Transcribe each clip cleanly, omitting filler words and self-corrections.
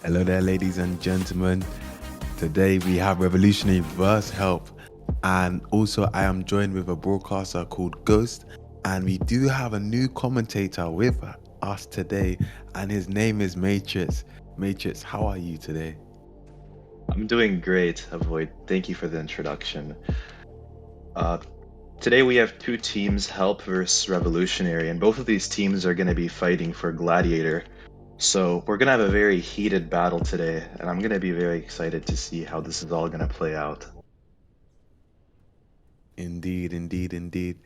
Hello there, ladies and gentlemen. Today we have Revolutionary vs. Help, and also I am joined with a broadcaster called Ghost, and we do have a new commentator with us today, and his name is Matrix. Matrix, how are you today? I'm doing great, Avoid. Thank you for the introduction. Uh, Today we have two teams, Help versus Revolutionary, and both of these teams are going to be fighting for Gladiator. So we're going to have a very heated battle today, and I'm going to be very excited to see how this is all going to play out. Indeed, indeed, indeed.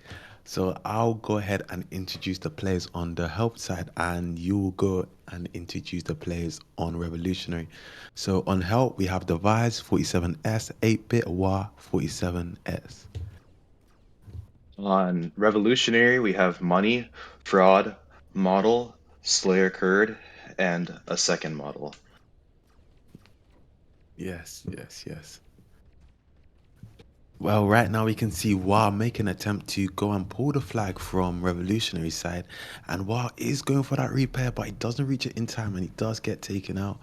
So I'll go ahead and introduce the players on the help side, and you will go and introduce the players on Revolutionary. So on help, we have Device 47S, 8-bit Wa 47S. On Revolutionary, we have Money, Fraud, Model, Slayer Curd, and a second model. Yes, yes, yes. Well, right now we can see Wa make an attempt to go and pull the flag from Revolutionary side, and Wa is going for that repair, but he doesn't reach it in time, and he does get taken out.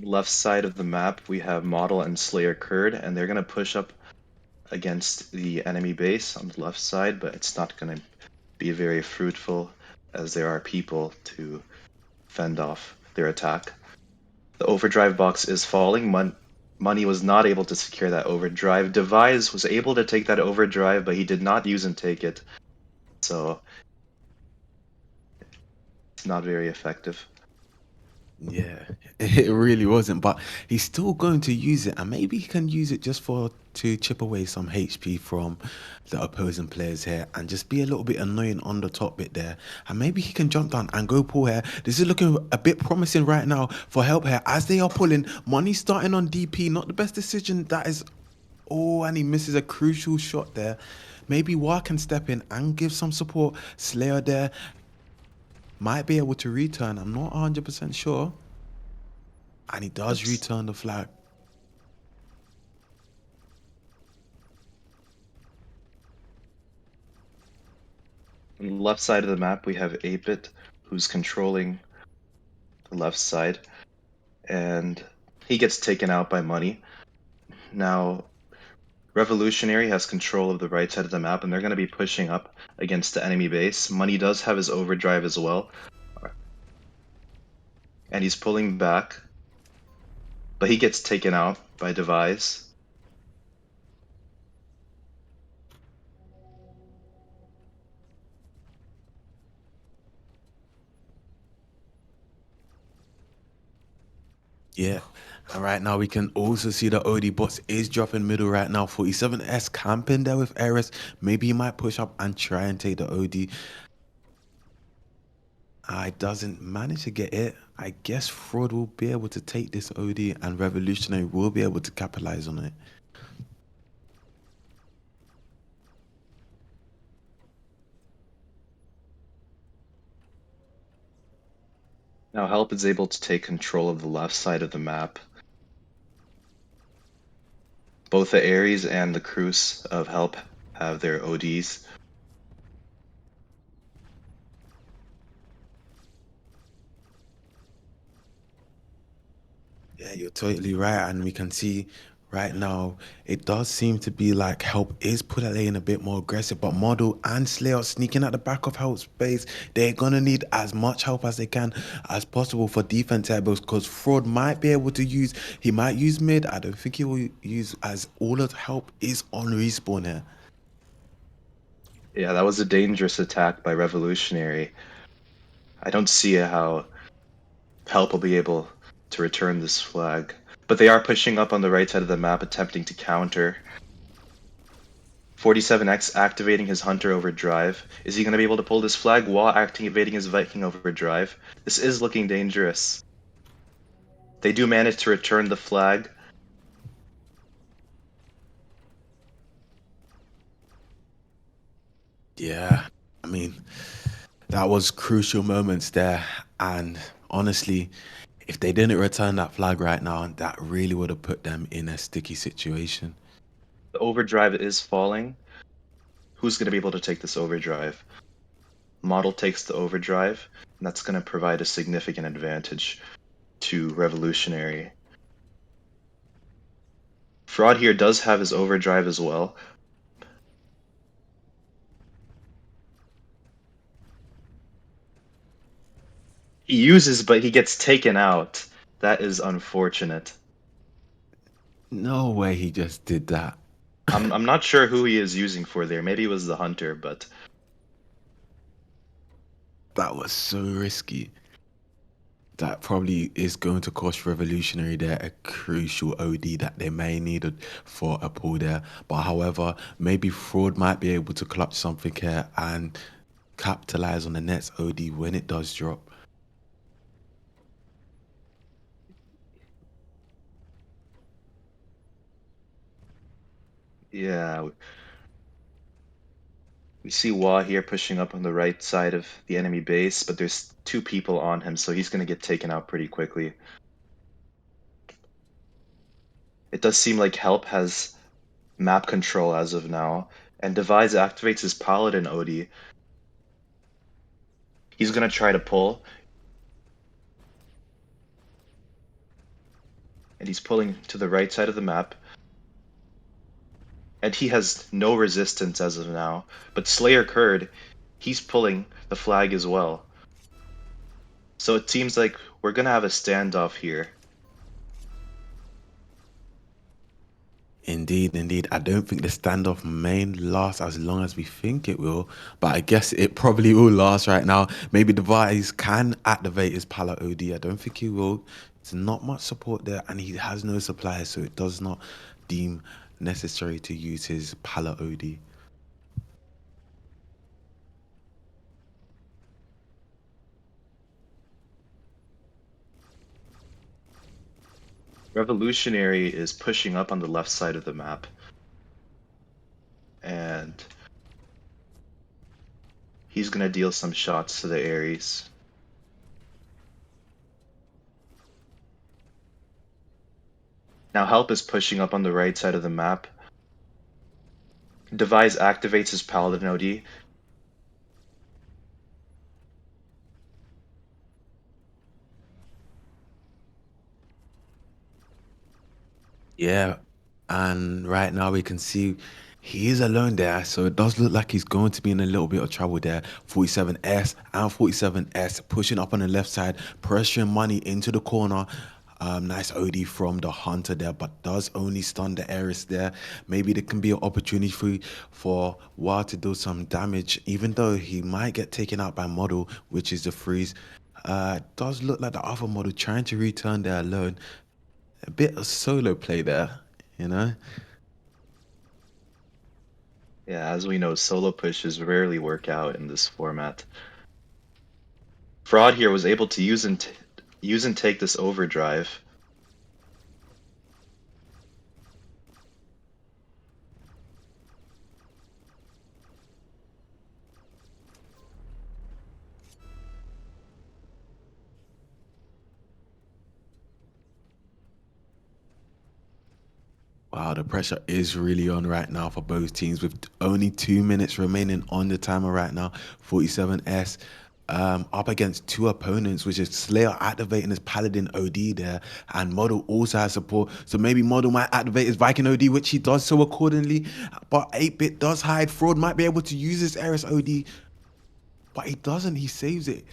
Left side of the map, we have Model and Slayer Curd, and they're going to push up against the enemy base on the left side, but it's not going to be very fruitful as there are people to fend off their attack. The overdrive box is falling. Money was not able to secure that overdrive. Devise was able to take that overdrive, but he did not use and take it, so it's not very effective. Yeah, it really wasn't, but he's still going to use it, and maybe he can use it just for to chip away some HP from the opposing players here and just be a little bit annoying on the top bit there. And maybe he can jump down and go pull here. This is looking a bit promising right now for help here as they are pulling. Money starting on DP, not the best decision. That is, oh, and he misses a crucial shot there. Maybe War can step in and give some support. Slayer there might be able to return. I'm not 100% sure. And he does Left, return the flag. on the left side of the map, we have 8-bit, who's controlling the left side, and he gets taken out by Money. Now, Revolutionary has control of the right side of the map, and they're going to be pushing up against the enemy base. Money does have his overdrive as well, and he's pulling back, but he gets taken out by Devise. Yeah. And right now we can also see the OD bots is dropping middle right now. 47S camping there with Eris. Maybe he might push up and try and take the OD. I doesn't manage to get it. I guess Fraud will be able to take this OD and Revolutionary will be able to capitalize on it. Now Help is able to take control of the left side of the map. Both the Ares and the Cruz of Help have their ODs. Yeah, you're totally right. And we can see right now, it does seem to be like Help is playing a bit more aggressive, but Model and Slayer are sneaking at the back of Help's base. They're going to need as much help as they can as possible for defense tables because Fraud might be able to use, he might use mid. I don't think he will use as all of the Help is on respawn here. Yeah, that was a dangerous attack by Revolutionary. I don't see how Help will be able to return this flag. But they are pushing up on the right side of the map, attempting to counter. 47X activating his Hunter Overdrive. Is he going to be able to pull this flag while activating his Viking Overdrive? This is looking dangerous. They do manage to return the flag. Yeah, I mean, that was crucial moments there. And honestly, if they didn't return that flag right now, that really would have put them in a sticky situation. The Overdrive is falling. Who's going to be able to take this Overdrive? Model takes the overdrive, and that's going to provide a significant advantage to Revolutionary. Fraud here does have his overdrive as well. He uses, but he gets taken out. That is unfortunate. No way he just did that. I'm not sure who he is using for there. Maybe it was the hunter, but That was so risky. That probably is going to cost Revolutionary there a crucial OD that they may need for a pull there. But however, maybe Fraud might be able to clutch something here and capitalize on the next OD when it does drop. yeah, we see Wah here pushing up on the right side of the enemy base, but there's two people on him, so he's going to get taken out pretty quickly. It does seem like Help has map control as of now, and Devise activates his Paladin OD. He's going to try to pull, and he's pulling to the right side of the map. And he has no resistance as of now. But Slayer Kurd, he's pulling the flag as well. So it seems like we're gonna have a standoff here. Indeed, indeed. I don't think the standoff may last as long as we think it will, but I guess it probably will last right now. Maybe Device can activate his Pala OD. I don't think he will. There's not much support there, and he has no supplies, so it does not deem necessary to use his Pala OD. Revolutionary is pushing up on the left side of the map. And he's gonna deal some shots to the Ares. Now Help is pushing up on the right side of the map. Devise activates his Paladin OD. Yeah, and right now we can see he is alone there, so it does look like he's going to be in a little bit of trouble there. 47S and 47S pushing up on the left side, pressuring money into the corner. Nice OD from the hunter there, but does only stun the Ares there. Maybe there can be an opportunity for Wa to do some damage, even though he might get taken out by model, which is the freeze. Does look like the other model trying to return there alone. A bit of solo play there, you know? Yeah, as we know, solo pushes rarely work out in this format. Fraud here was able to use and take this overdrive. Wow, the pressure is really on right now for both teams with only 2 minutes remaining on the timer right now. 47S up against two opponents, which is Slayer activating his Paladin OD there, and Model also has support. So maybe Model might activate his Viking OD, which he does so accordingly. But 8-Bit does hide. Fraud might be able to use his Eris OD, but he doesn't. He saves it.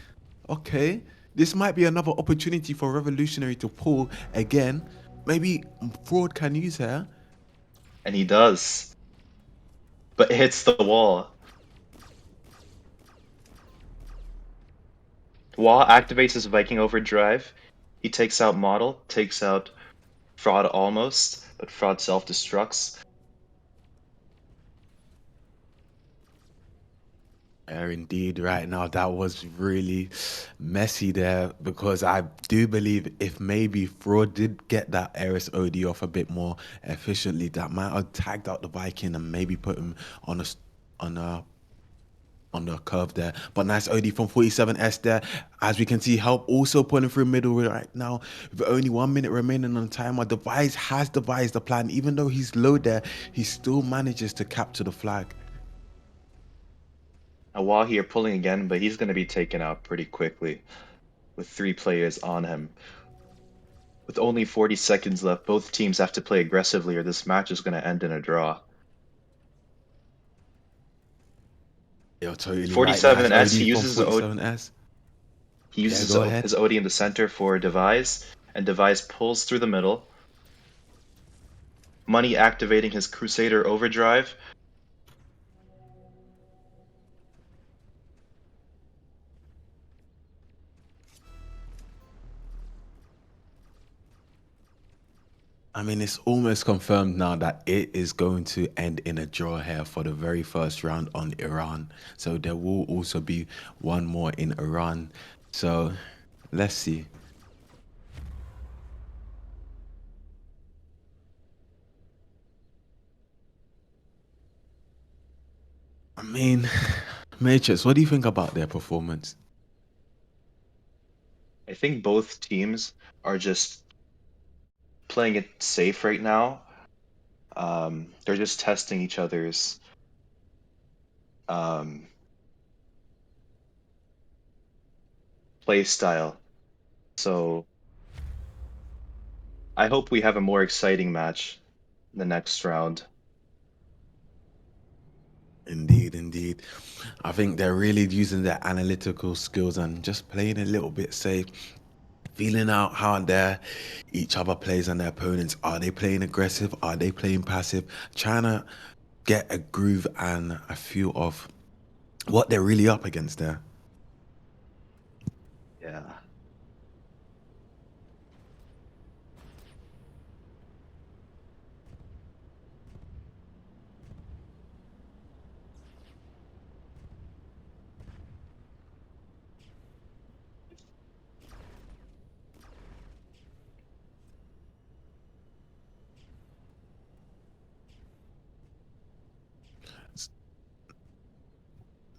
Okay, this might be another opportunity for Revolutionary to pull again. Maybe Fraud can use her. And he does, but hits the wall. Wah activates his Viking Overdrive. He takes out Model, takes out Fraud almost, but Fraud self-destructs. Indeed, right now that was really messy there because I do believe if maybe Fraud did get that Eris OD off a bit more efficiently, that might have tagged out the Viking and maybe put him on a on a on the curve there. But nice OD from 47S there. As we can see, Help also pulling through middle right now. With only 1 minute remaining on the timer, Device has devised a plan. Even though he's low there, he still manages to capture the flag. While here pulling again, but he's going to be taken out pretty quickly with 3 players on him. With only 40 seconds left, both teams have to play aggressively or this match is going to end in a draw. You're totally right. That's 47S, OD he from uses his O 47S. he Yeah, uses go ahead. his OD in the center for Devise, and Devise pulls through the middle. Money activating his Crusader Overdrive. I mean, it's almost confirmed now that it is going to end in a draw here for the very first round on Iran. So there will also be one more in Iran. So let's see. I mean, Matrix, what do you think about their performance? I think both teams are just playing it safe right now. They're just testing each other's um, play style. So I hope we have a more exciting match in the next round. Indeed, indeed. I think they're really using their analytical skills and just playing a little bit safe, feeling out how each other plays and their opponents. Are they playing aggressive? Are they playing passive? Trying to get a groove and a feel of what they're really up against there. Yeah.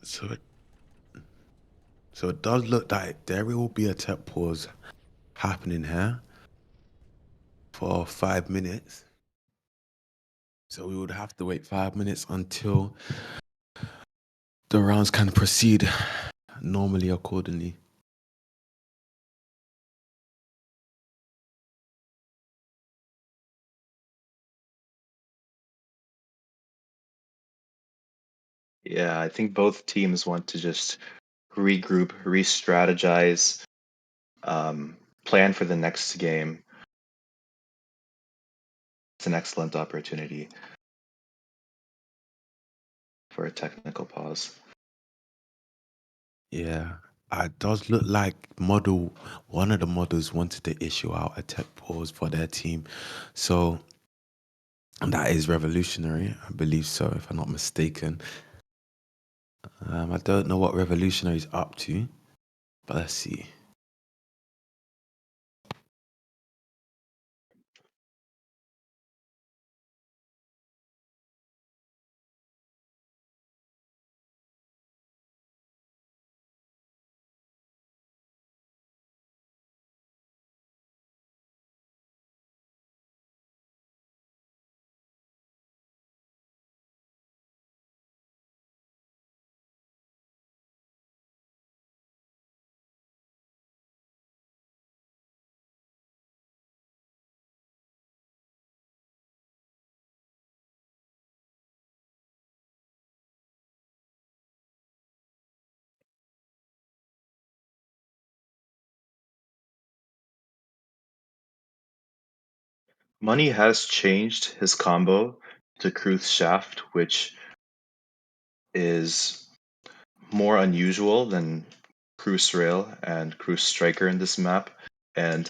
So it, so it does look like there will be a tech pause happening here for 5 minutes. So we would have to wait 5 minutes until the rounds can proceed normally accordingly. Yeah, I think both teams want to just regroup, re-strategize, plan for the next game. It's an excellent opportunity for a technical pause. Yeah, it does look like one of the models wanted to issue out a tech pause for their team. So that is revolutionary, I believe so, if I'm not mistaken. I don't know what revolutionary is up to, but let's see. Money has changed his combo to Cruise Shaft, which is more unusual than Cruise Rail and Cruise Striker in this map. And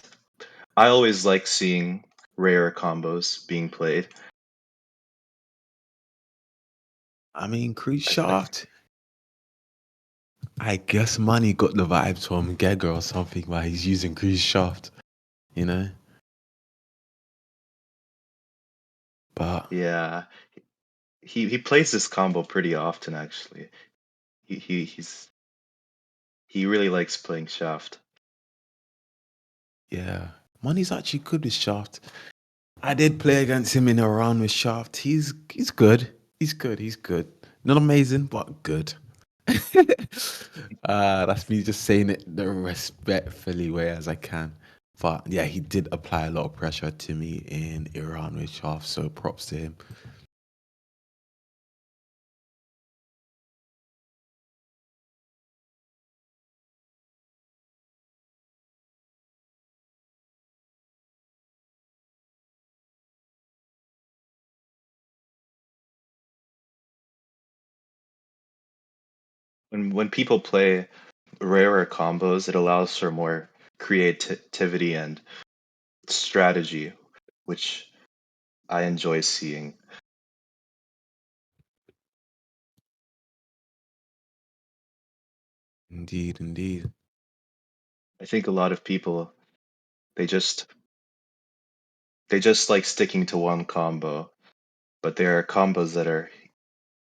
I always like seeing rare combos being played. I mean, Cruise I Shaft. I guess Money got the vibes from Gega or something while he's using Cruise Shaft, you know? But yeah, he plays this combo pretty often actually. He's he really likes playing Shaft. yeah, Money's actually good with Shaft. I did play against him in a round with Shaft. He's good. He's good. He's good. Not amazing, but good. That's me just saying it the respectfully way as I can. But yeah, he did apply a lot of pressure to me in Iran with Shaf, so props to him. When people play rarer combos, it allows for more creativity and strategy, which I enjoy seeing. Indeed, indeed. I think a lot of people they just they just like sticking to one combo, but there are combos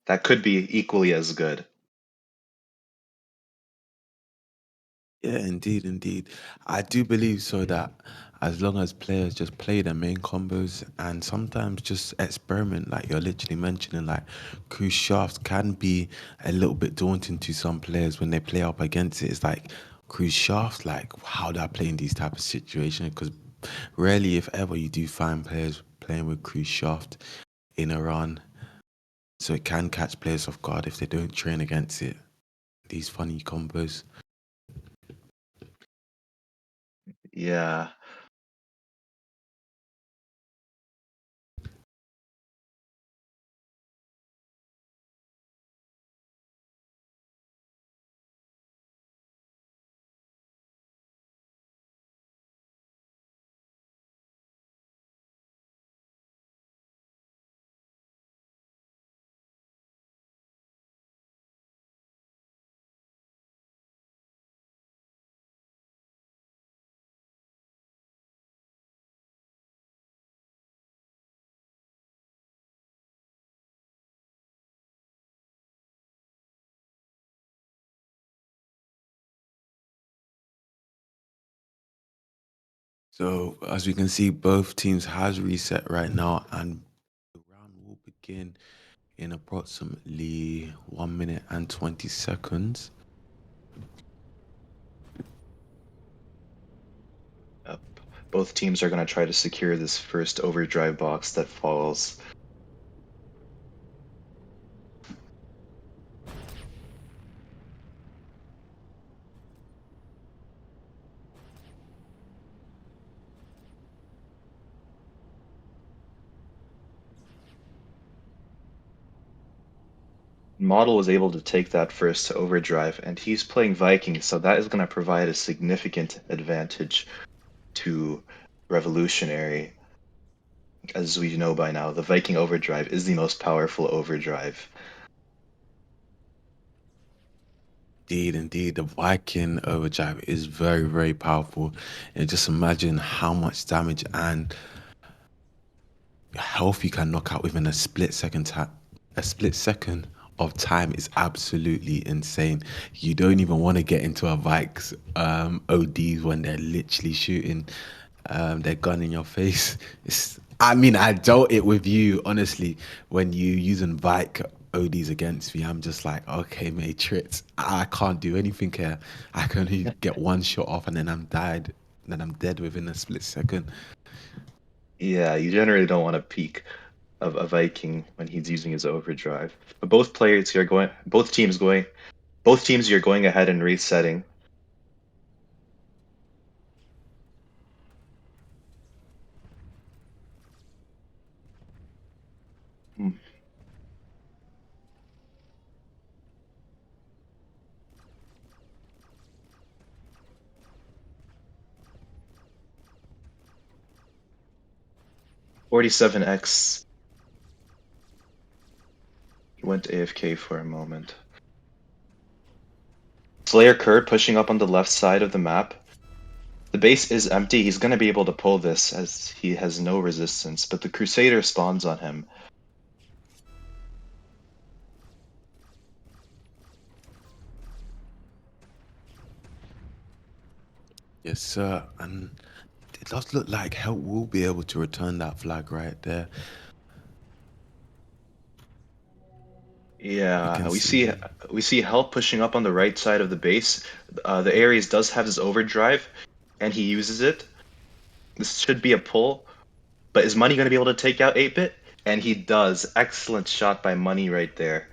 that could be equally as good. Yeah, indeed, indeed. I do believe so that as long as players just play their main combos and sometimes just experiment, like you're literally mentioning, like cruise shafts can be a little bit daunting to some players when they play up against it. It's like cruise shaft, like how do I play in these type of situations? Because rarely, if ever, you do find players playing with cruise shaft in a run. So it can catch players off guard if they don't train against it. These funny combos. Yeah, So as we can see, both teams has reset right now, and the round will begin in approximately 1 minute and 20 seconds. yep. Both teams are going to try to secure this first overdrive box that falls. Model was able to take that first overdrive, and he's playing Viking, so that is going to provide a significant advantage to Revolutionary. As we know by now, the Viking overdrive is the most powerful overdrive. Indeed, indeed, the Viking overdrive is very, very powerful. And just imagine how much damage and health you can knock out within a split second time. A split second of time is absolutely insane. You don't even want to get into a Vikes ODs when they're literally shooting their gun in your face. I mean, I dealt it with you, honestly, when you using Vike ODs against me. I'm just like, okay, Matrix, I can't do anything here. I can only get one shot off and then I'm died. Then I'm dead within a split second. Yeah, you generally don't want to peek of a Viking when he's using his overdrive. But both teams are going ahead and resetting. Hmm, 47X went AFK for a moment. Slayer Kurd pushing up on the left side of the map. The base is empty. He's going to be able to pull this as he has no resistance, but the Crusader spawns on him. Yes, sir. And it does look like Help will be able to return that flag right there. You Yeah, can we see see. we see help pushing up on the right side of the base. The Ares does have his overdrive, and he uses it. This should be a pull, but is Money going to be able to take out 8-bit? And he does. Excellent shot by Money right there.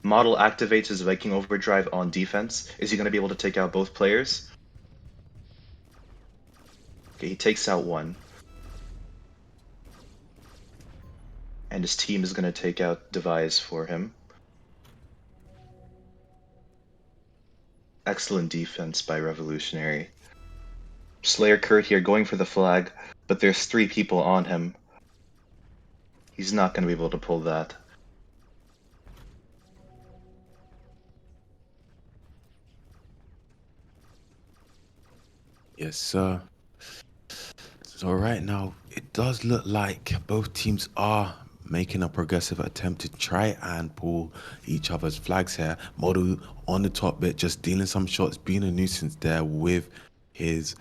Model activates his Viking overdrive on defense. Is he going to be able to take out both players? Okay, he takes out one, and his team is going to take out Devise for him. Excellent defense by Revolutionary. Slayer Kurt here going for the flag, but there's three people on him. He's not going to be able to pull that. Yes, sir. So right now, it does look like both teams are making a progressive attempt to try and pull each other's flags here. Model on the top bit, just dealing some shots, being a nuisance there with his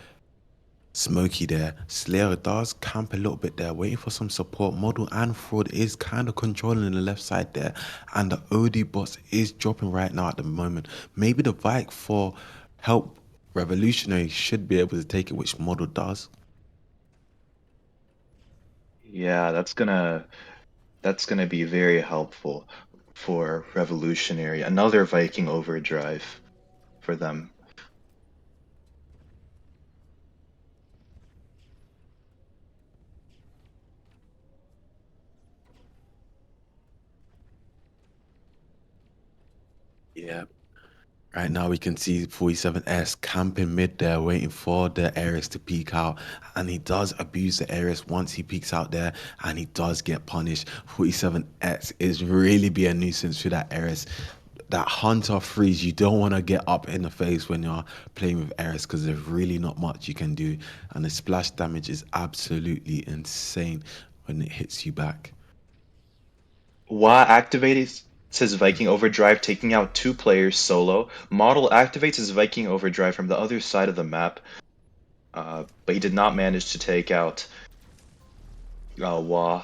Smoky there. Slayer does camp a little bit there, waiting for some support. Model and Fraud is kind of controlling the left side there. And the OD boss is dropping right now at the moment. Maybe the Vike for help Revolutionary should be able to take it, which Model does. Yeah, that's gonna be very helpful for Revolutionary. Another Viking overdrive for them. Yeah. Right now we can see 47S camping mid there, waiting for the Ares to peek out. And he does abuse the Ares once he peeks out there, and he does get punished. 47S is really be a nuisance for that Ares. That Hunter freeze, you don't want to get up in the face when you're playing with Ares because there's really not much you can do. And the splash damage is absolutely insane when it hits you back. Wa activates his Viking overdrive, taking out two players solo. Model activates his Viking overdrive from the other side of the map, but he did not manage to take out Wa.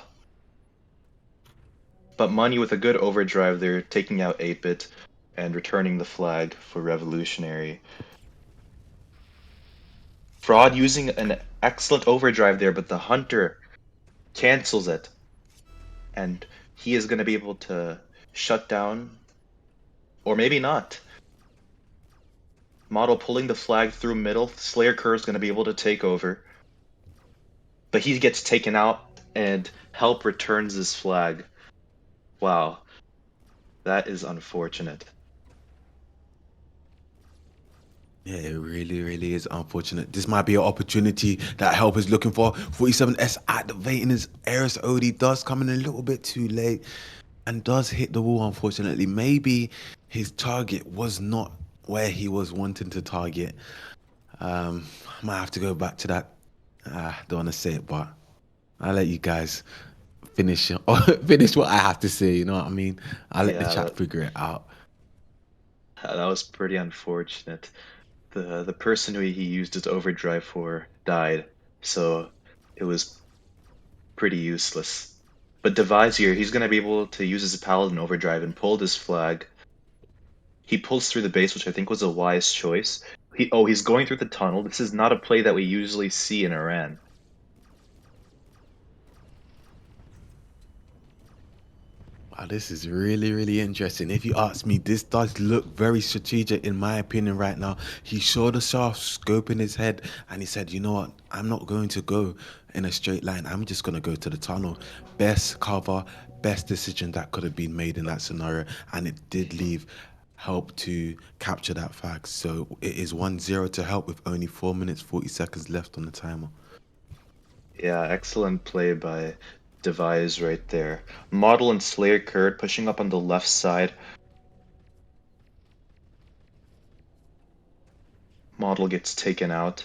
But Money with a good overdrive there, taking out 8-bit and returning the flag for Revolutionary. Fraud using an excellent overdrive there, but the Hunter cancels it, and he is going to be able to shut down, or maybe not. Model pulling the flag through middle. Slayer Kerr is going to be able to take over, but he gets taken out, and Help returns his flag. Wow, that is unfortunate. Yeah, it really, really is unfortunate. This might be an opportunity that Help is looking for. 47S activating his Eris OD does come in a little bit too late and does hit the wall, unfortunately. Maybe his target was not where he was wanting to target. I might have to go back to that. Don't want to say it, but I'll let you guys finish finish what I have to say. You know what I mean? I'll let the Yeah, chat figure it out. that was pretty unfortunate. The person who he used his overdrive for died, so it was pretty useless. But Devisier, he's gonna be able to use his Paladin overdrive and pull this flag. He pulls through the base, which I think was a wise choice. He's going through the tunnel. This is not a play that we usually see in Iran. Wow, this is really, really interesting. If you ask me, this does look very strategic in my opinion right now. He showed a sharp scope in his head and he said, you know what, I'm not going to go in a straight line. I'm just going to go to the tunnel. Best cover, best decision that could have been made in that scenario. And it did leave Help to capture that fact. So it is 1-0 to Help with only 4 minutes, 40 seconds left on the timer. Yeah, excellent play by Devise right there. Model and Slayer Kurd pushing up on the left side. Model gets taken out.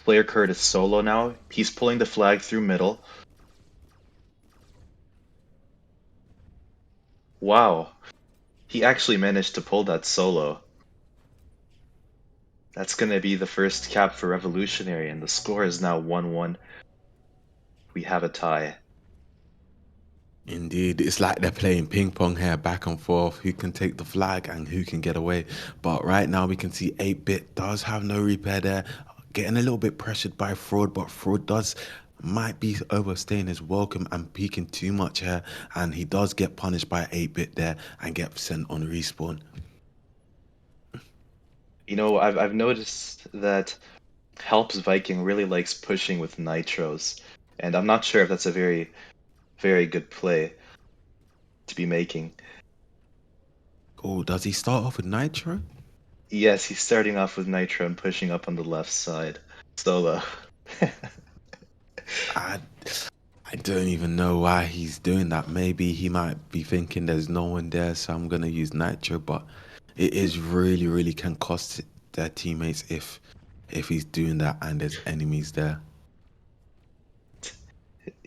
Slayer Kurd is solo now. He's pulling the flag through middle. Wow, he actually managed to pull that solo. That's gonna be the first cap for Revolutionary, and the score is now 1-1. We have a tie. Indeed, it's like they're playing ping pong here, back and forth. Who can take the flag and who can get away? But right now, we can see 8-bit does have no repair there, getting a little bit pressured by Fraud, but Fraud does might be overstaying his welcome and peeking too much here, and he does get punished by 8-bit there and get sent on respawn. I've noticed that Help's Viking really likes pushing with nitros, and I'm not sure if that's a very good play to be making. Oh, does he start off with Nitro? Yes, he's starting off with nitro and pushing up on the left side. Solo. I I don't even know why he's doing that. Maybe he might be thinking there's no one there, so I'm gonna use Nitro. But it is really, really can cost their teammates if he's doing that and there's enemies there.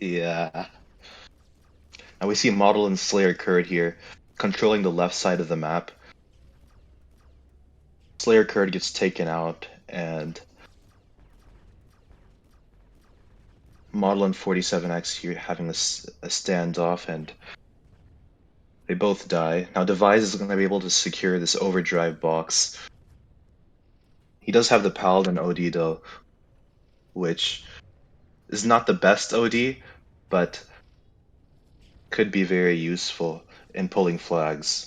Yeah. Now we see Model and Slayer Kurd here, controlling the left side of the map. Slayer Kurd gets taken out, and Model and 47X here having a standoff, and they both die. Now Devise is going to be able to secure this overdrive box. He does have the Paladin OD though, which is not the best OD, but could be very useful in pulling flags.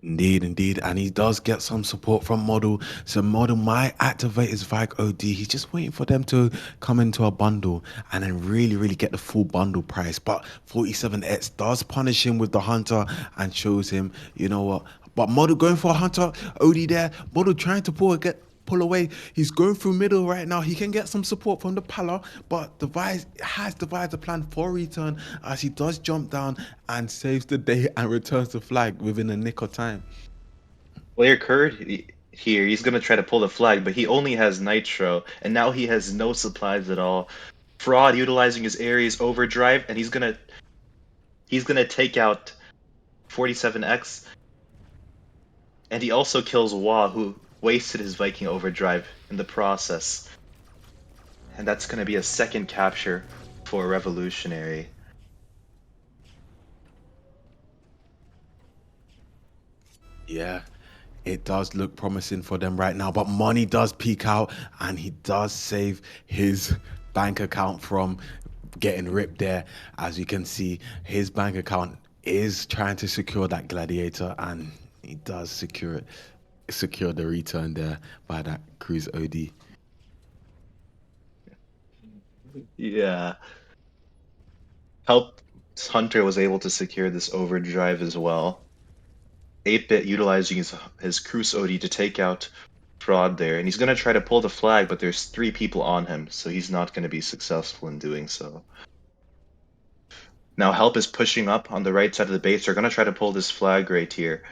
Indeed, indeed. And he does get some support from Model. So Model might activate his Vag OD. He's just waiting for them to come into a bundle and then really, really get the full bundle price. But 47X does punish him with the Hunter and shows him, you know what? But Model going for a Hunter, OD there. Model trying to pull away. He's going through middle right now. He can get some support from the Pala, but Device has devised a plan for return as he does jump down and saves the day and returns the flag within a nick of time. Slayer Kurd here, he's going to try to pull the flag, but he only has Nitro, and now he has no supplies at all. Fraud utilizing his Ares overdrive, and he's gonna take out 47X, and he also kills Wa, who wasted his Viking overdrive in the process. And that's gonna be a second capture for Revolutionary. Yeah, it does look promising for them right now, but money does peak out and he does save his bank account from getting ripped there. As you can see, his bank account is trying to secure that gladiator and he does secure the return there by that cruise OD. Yeah. Help Hunter was able to secure this overdrive as well. 8-bit utilizing his Cruise OD to take out Fraud there, and he's gonna try to pull the flag, but there's 3 people on him, so he's not gonna be successful in doing so. Now Help is pushing up on the right side of the base. They're gonna try to pull this flag right here.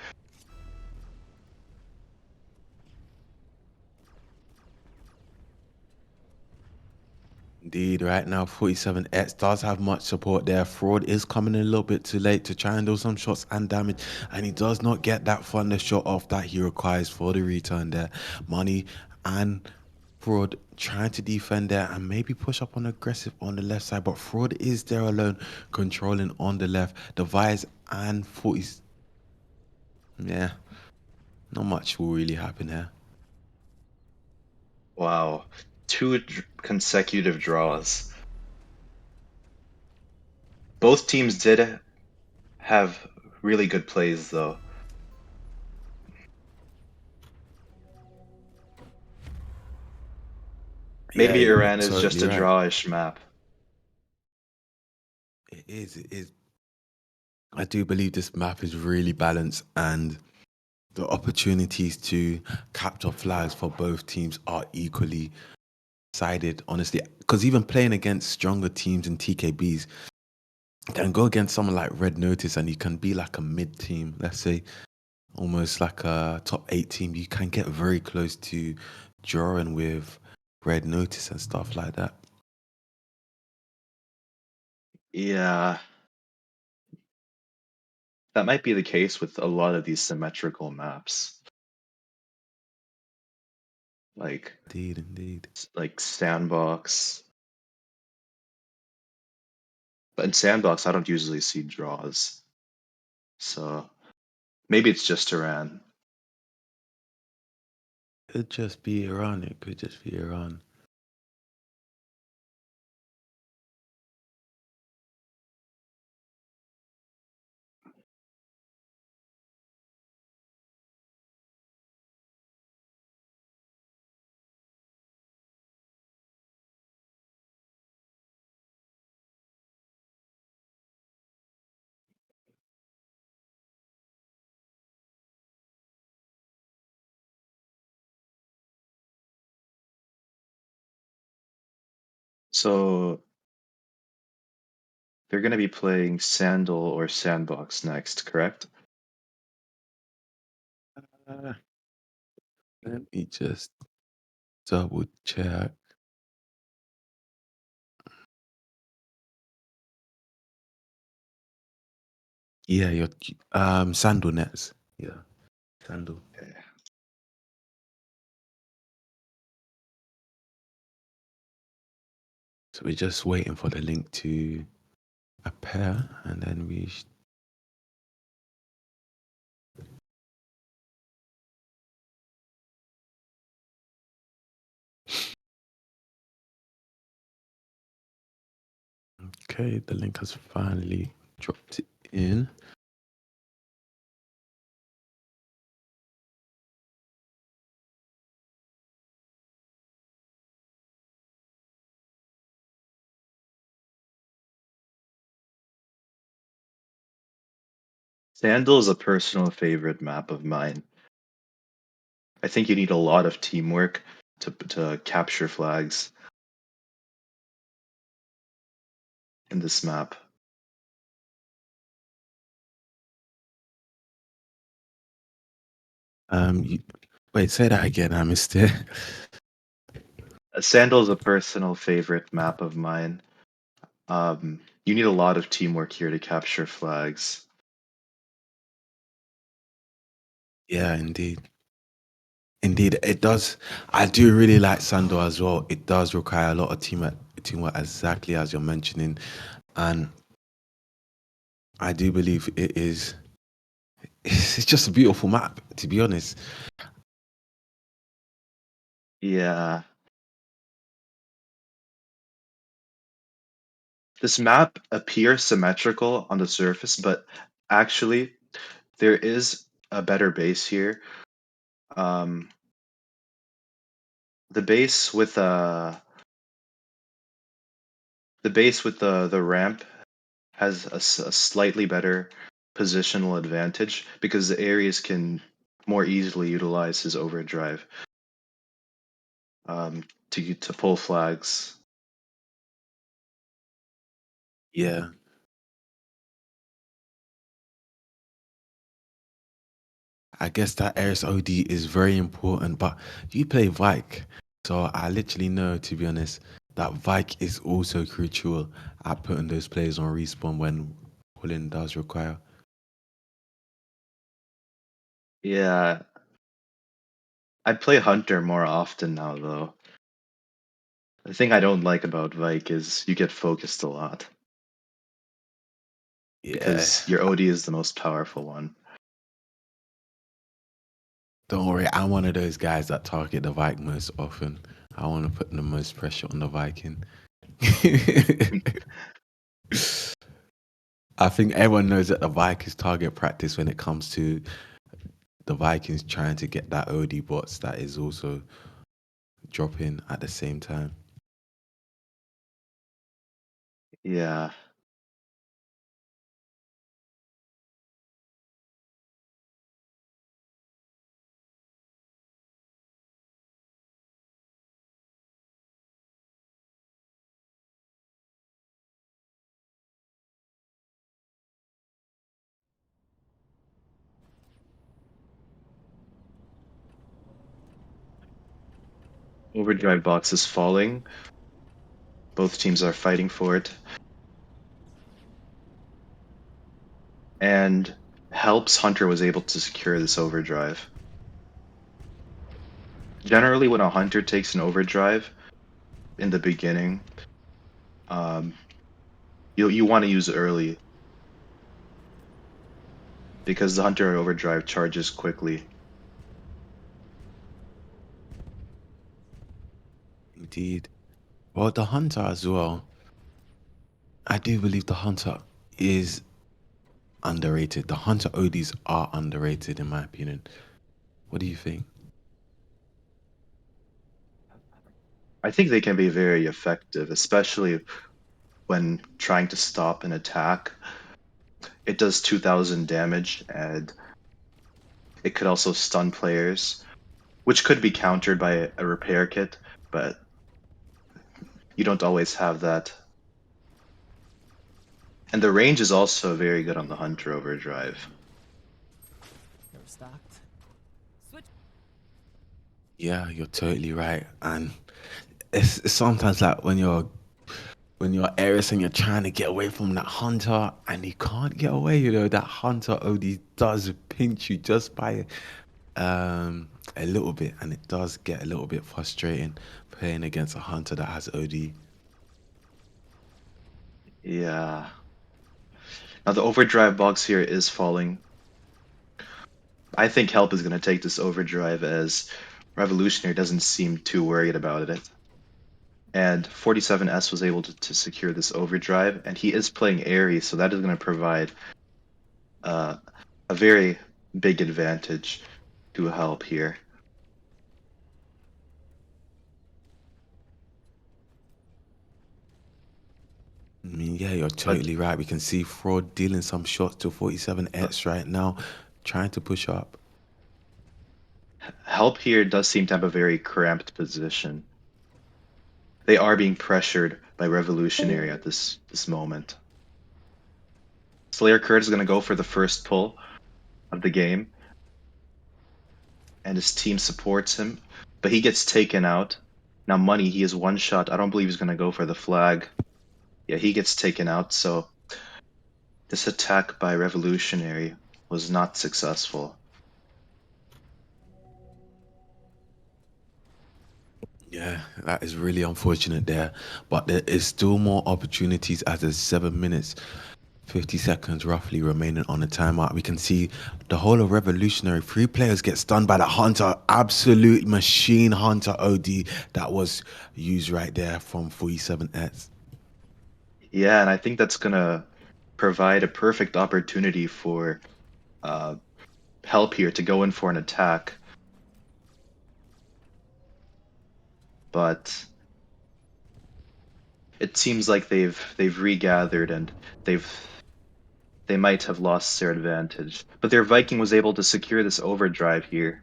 Indeed, right now 47X does have much support there. Fraud is coming in a little bit too late to try and do some shots and damage, and he does not get that thunder shot off that he requires for the return there. Money and Fraud trying to defend there and maybe push up on aggressive on the left side, but Fraud is there alone, controlling on the left. Device and 40, yeah, not much will really happen here. Wow. Two consecutive draws. Both teams did have really good plays, though. Yeah, Maybe you're Iran is just totally a right. drawish map. It is, it is. I do believe this map is really balanced and the opportunities to capture flags for both teams are equally sided, honestly. Because even playing against stronger teams in TKBs, you can go against someone like Red Notice and you can be like a mid team, let's say almost like a top 8 team. You can get very close to drawing with Red Notice and stuff like that. Yeah, that might be the case with a lot of these symmetrical maps, like Indeed, indeed. like Sandbox. But in Sandbox, I don't usually see draws. So maybe it's just Iran. Could just be Iran. It could just be Iran. So they're going to be playing Sandal or Sandbox next, correct? Uh, Let me just double check. Yeah, your sandal nets. Yeah, sandal. Okay. So we're just waiting for the link to appear, and then we. Okay, the link has finally dropped it in. Sandal is a personal favorite map of mine. I think you need a lot of teamwork to capture flags in this map. You, wait, say that again. I missed it. Sandal is a personal favorite map of mine. You need a lot of teamwork here to capture flags. Yeah, indeed. Indeed, it does. I do really like Sando as well. It does require a lot of teamwork, exactly as you're mentioning, and I do believe it is. It's just a beautiful map, to be honest. Yeah. This map appears symmetrical on the surface, but actually there is a better base here. Um, the base with the ramp has a slightly better positional advantage because the Ares can more easily utilize his overdrive to pull flags. Yeah, I guess that Eris OD is very important, but you play Vike, so I literally know, to be honest, that Vike is also crucial at putting those players on respawn when pulling does require. Yeah, I play Hunter more often now though. The thing I don't like about Vike is you get focused a lot Yeah, because your OD is the most powerful one. don't worry, I'm one of those guys that target the Vike most often. I want to put the most pressure on the Viking. I think everyone knows that the Vikings target practice when it comes to the Vikings trying to get that OD bots that is also dropping at the same time. Yeah. Overdrive box is falling. Both teams are fighting for it. And helps Hunter was able to secure this overdrive. Generally, when a Hunter takes an overdrive in the beginning, um, You want to use early because the Hunter Overdrive charges quickly. Indeed. Well, the hunter as well. I do believe the hunter is underrated. The hunter ODs are underrated, in my opinion. What do you think? I think they can be very effective, especially when trying to stop an attack. It does 2000 damage and it could also stun players, which could be countered by a repair kit, but you don't always have that. And the range is also very good on the Hunter Overdrive. Never stocked. Switch. Yeah, you're totally right. And it's sometimes like when you're Ares and you're trying to get away from that hunter and you can't get away, that hunter OD does pinch you just by a little bit, and it does get a little bit frustrating playing against a hunter that has OD. Yeah. Now the Overdrive box here is falling. I think Help is going to take this Overdrive as Revolutionary doesn't seem too worried about it. And 47S was able to secure this Overdrive, and he is playing Ares, so that is going to provide uh, a very big advantage to Help here. I mean, yeah, you're But totally right. We can see Fraud dealing some shots to 47X right now, trying to push up. Help here does seem to have a very cramped position. They are being pressured by Revolutionary at this moment. Slayer Kurd is going to go for the first pull of the game, and his team supports him, but he gets taken out. Now, Money, he is one shot. I don't believe he's going to go for the flag. Yeah, he gets taken out, so this attack by Revolutionary was not successful. Yeah, that is really unfortunate there. But there is still more opportunities as there's 7 minutes, 50 seconds roughly remaining on the timeout. We can see the whole of Revolutionary. 3 players get stunned by the Hunter. Absolute machine Hunter OD that was used right there from 47S. Yeah, and I think that's going to provide a perfect opportunity for uh, Help here to go in for an attack. But it seems like they've regathered and they've they might have lost their advantage. But their Viking was able to secure this overdrive here.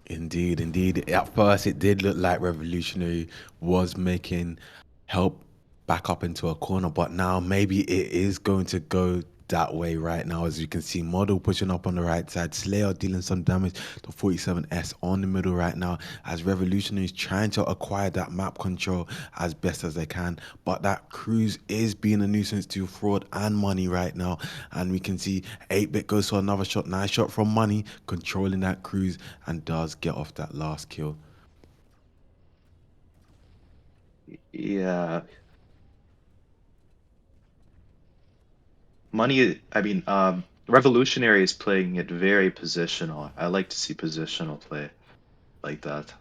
Indeed, indeed. At first, it did look like Revolutionary was making Help back up into a corner, but now maybe it is going to go that way right now. As you can see, Model pushing up on the right side, Slayer dealing some damage to 47S on the middle right now, as Revolutionary is trying to acquire that map control as best as they can. But that cruise is being a nuisance to Fraud and Money right now, and we can see 8-bit goes for another shot. Nice shot from Money, controlling that cruise, and does get off that last kill. Yeah, Money. I mean, Revolutionary is playing it very positional. I like to see positional play like that.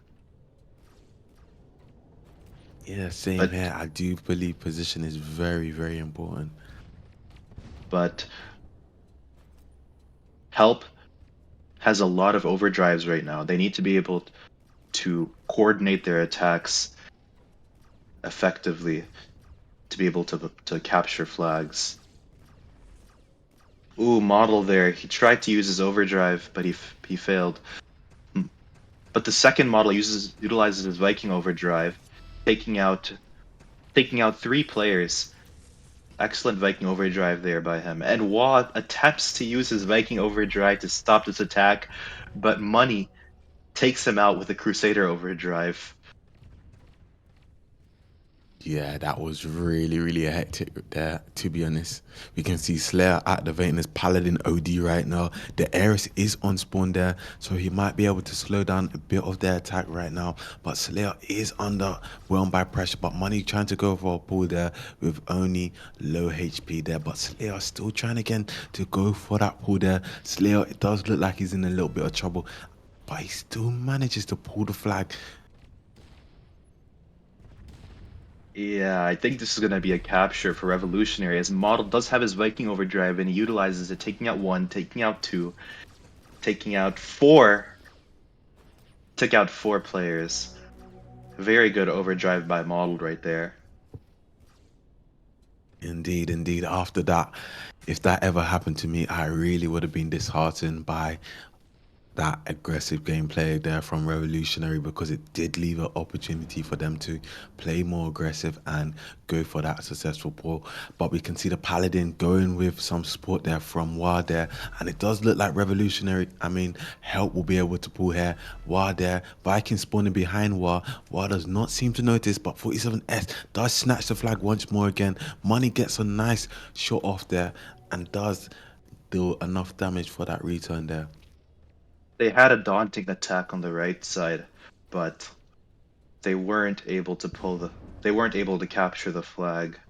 Yeah, same But here. I do believe position is very, very important. but Help has a lot of overdrives right now. They need to be able to coordinate their attacks effectively to be able to capture flags. Ooh, Model there. He tried to use his overdrive, but he failed. But the second model utilizes his Viking overdrive, taking out taking out 3 players. Excellent Viking overdrive there by him. And Watt attempts to use his Viking overdrive to stop this attack, but Money takes him out with a Crusader overdrive. Yeah, that was really hectic there, to be honest. We can see Slayer activating his Paladin OD right now. The Ares is on spawn there, so he might be able to slow down a bit of their attack right now. But Slayer is underwhelmed by pressure, but Money trying to go for a pull there with only low HP there. But Slayer still trying again to go for that pull there. Slayer, it does look like he's in a little bit of trouble, but he still manages to pull the flag. Yeah, I think this is going to be a capture for Revolutionary, as Model does have his Viking Overdrive and he utilizes it, taking out one, taking out two, taking out four. Took out four players. Very good overdrive by Model right there. Indeed. After that, if that ever happened to me, I really would have been disheartened by that aggressive gameplay there from Revolutionary, because it did leave an opportunity for them to play more aggressive and go for that successful pull. But we can see the Paladin going with some support there from War there, and it does look like Revolutionary, I mean, Help will be able to pull here. War there, Viking spawning behind War. War does not seem to notice, but 47S does snatch the flag once more again. Money gets a nice shot off there and does do enough damage for that return there. They had a daunting attack on the right side, but they weren't able to they weren't able to capture the flag.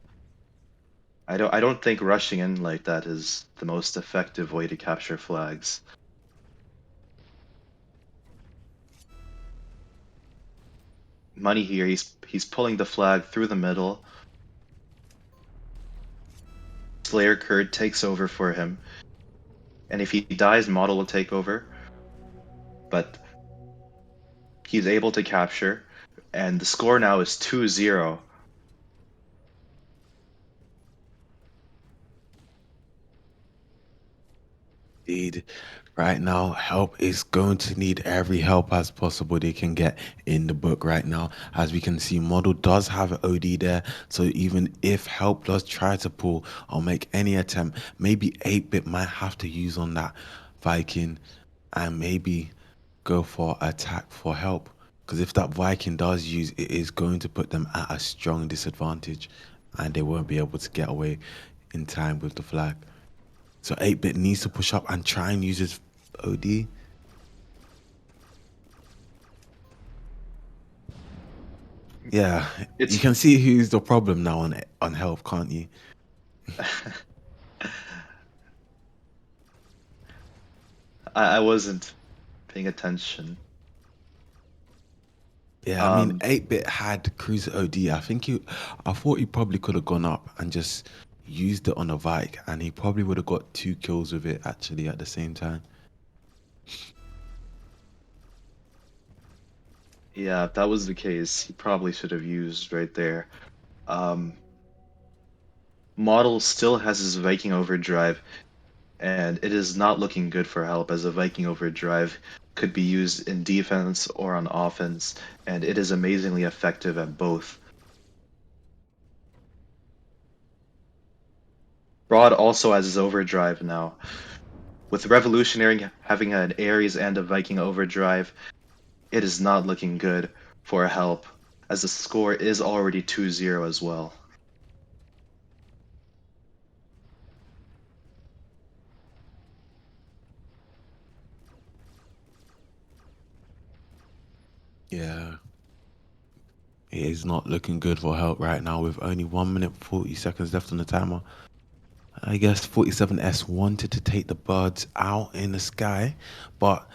I don't think rushing in like that is the most effective way to capture flags. Money here, he's pulling the flag through the middle. Slayer Kurd takes over for him. And if he dies, Model will take over. But he's able to capture. And the score now is 2-0. Indeed. Right now, Help is going to need every help as possible they can get in the book right now. As we can see, Model does have an OD there. So even if Help does try to pull or make any attempt, maybe 8-bit might have to use on that Viking and maybe go for attack for Help. Because if that Viking does use, it is going to put them at a strong disadvantage and they won't be able to get away in time with the flag. So 8-bit needs to push up and try and use his OD. Yeah, you It's can see who's the problem now on health, can't you? I wasn't paying attention. Yeah, I mean, Um, 8-bit had Cruiser OD. I thought he probably could have gone up and just used it on a Vike, and he probably would have got 2 kills with it actually at the same time. yeah, if that was the case, he probably should have used right there. Um, Model still has his Viking Overdrive, and it is not looking good for Help, as a Viking Overdrive could be used in defense or on offense, and it is amazingly effective at both. Broad also has his Overdrive now. With Revolutionary having an Ares and a Viking Overdrive, it is not looking good for Help, as the score is already 2-0 as well. Yeah, it is not looking good for help right now with only 1 minute 40 seconds left on the timer. I guess 47S wanted to take the birds out in the sky, but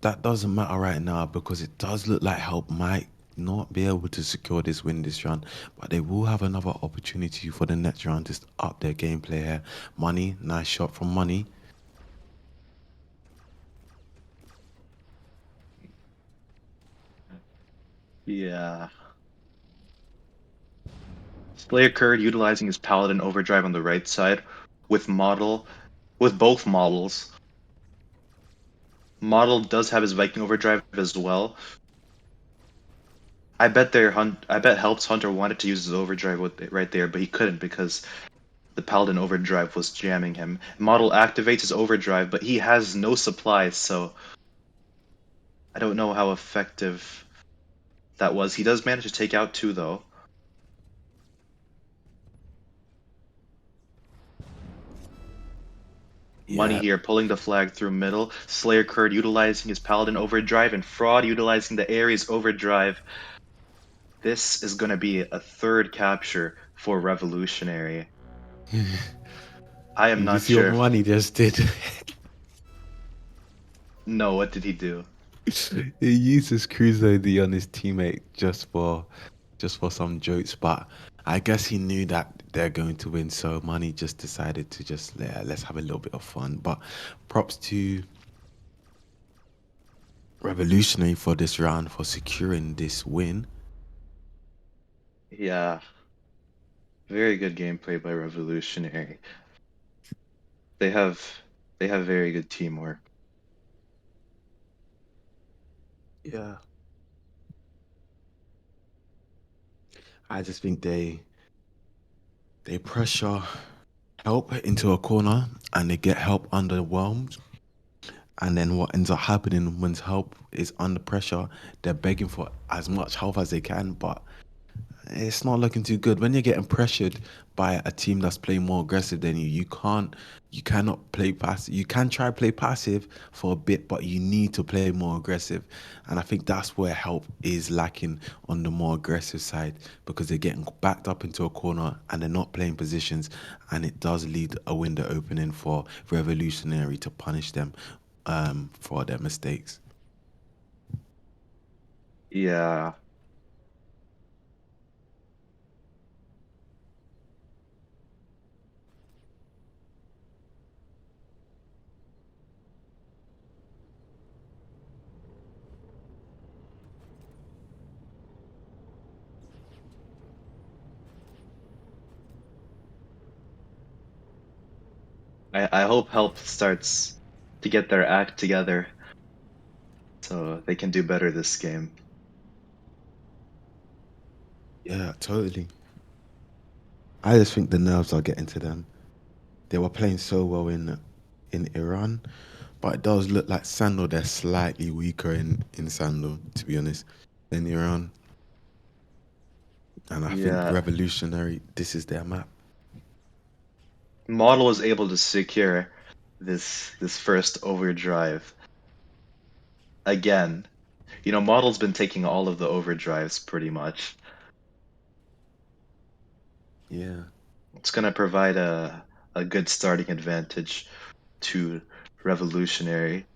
that doesn't matter right now because it does look like Help might not be able to secure this win this round, but they will have another opportunity for the next round to up their gameplay here. Money, nice shot from Money. Yeah. Slayer Kurd utilizing his Paladin Overdrive on the right side with both models. Model does have his Viking Overdrive as well. I bet Help's Hunter wanted to use his overdrive with it right there, but he couldn't because the Paladin Overdrive was jamming him. Model activates his overdrive, but he has no supplies, so I don't know how effective that was. He does manage to take out two though. Money Yeah. here, pulling the flag through middle. Slayer Kurd utilizing his Paladin overdrive, and Fraud utilizing the Ares overdrive. This is going to be a third capture for Revolutionary. I am Did you not see what sure if. Money just did? No, what did he do? He uses Crusoe D on his teammate just for some jokes, but I guess he knew that they're going to win, so Money just decided to just let's have a little bit of fun. But props to Revolutionary for this round for securing this win. Yeah, very good gameplay by Revolutionary. They have they have very good teamwork. Yeah. I just think they pressure help into a corner and they get help underwhelmed. And then what ends up happening when help is under pressure, they're begging for as much help as they can, but it's not looking too good. When you're getting pressured by a team that's playing more aggressive than you, you cannot play passive. You can try play passive for a bit, but you need to play more aggressive. And I think that's where help is lacking on the more aggressive side because they're getting backed up into a corner and they're not playing positions, and it does lead a window opening for Revolutionary to punish them for their mistakes. Yeah, I hope help starts to get their act together so they can do better this game. Yeah, totally. I just think the nerves are getting to them. They were playing so well in Iran, but it does look like Sandal, they're slightly weaker in Sandal, to be honest, than Iran. And I think Yeah, Revolutionary, this is their map. Model was able to secure this first overdrive again. Model's been taking all of the overdrives pretty much. Yeah, It's going to provide a good starting advantage to Revolutionary.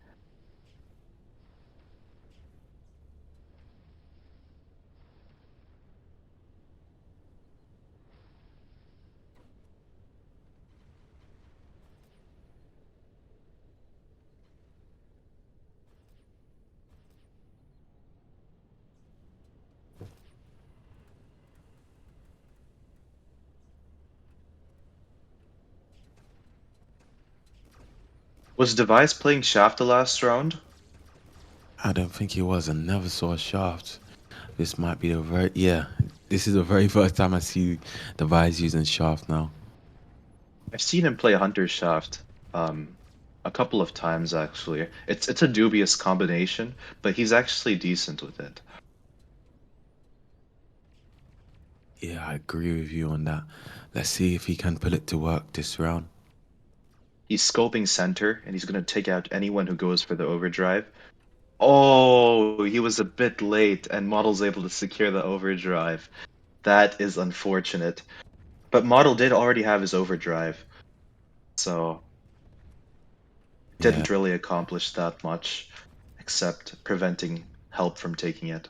Was Device playing Shaft the last round? I don't think he was. I never saw a shaft. This might be the very, yeah, this is the very first time I see the Vise using shaft now. I've seen him play Hunter Shaft um, a couple of times actually. It's a dubious combination, but he's actually decent with it. Yeah, I agree with you on that. Let's see if he can put it to work this round. He's scoping center, and he's going to take out anyone who goes for the overdrive. Oh, he was a bit late, and Model's able to secure the overdrive. That is unfortunate. But Model did already have his overdrive, so Yeah, didn't really accomplish that much, except preventing help from taking it.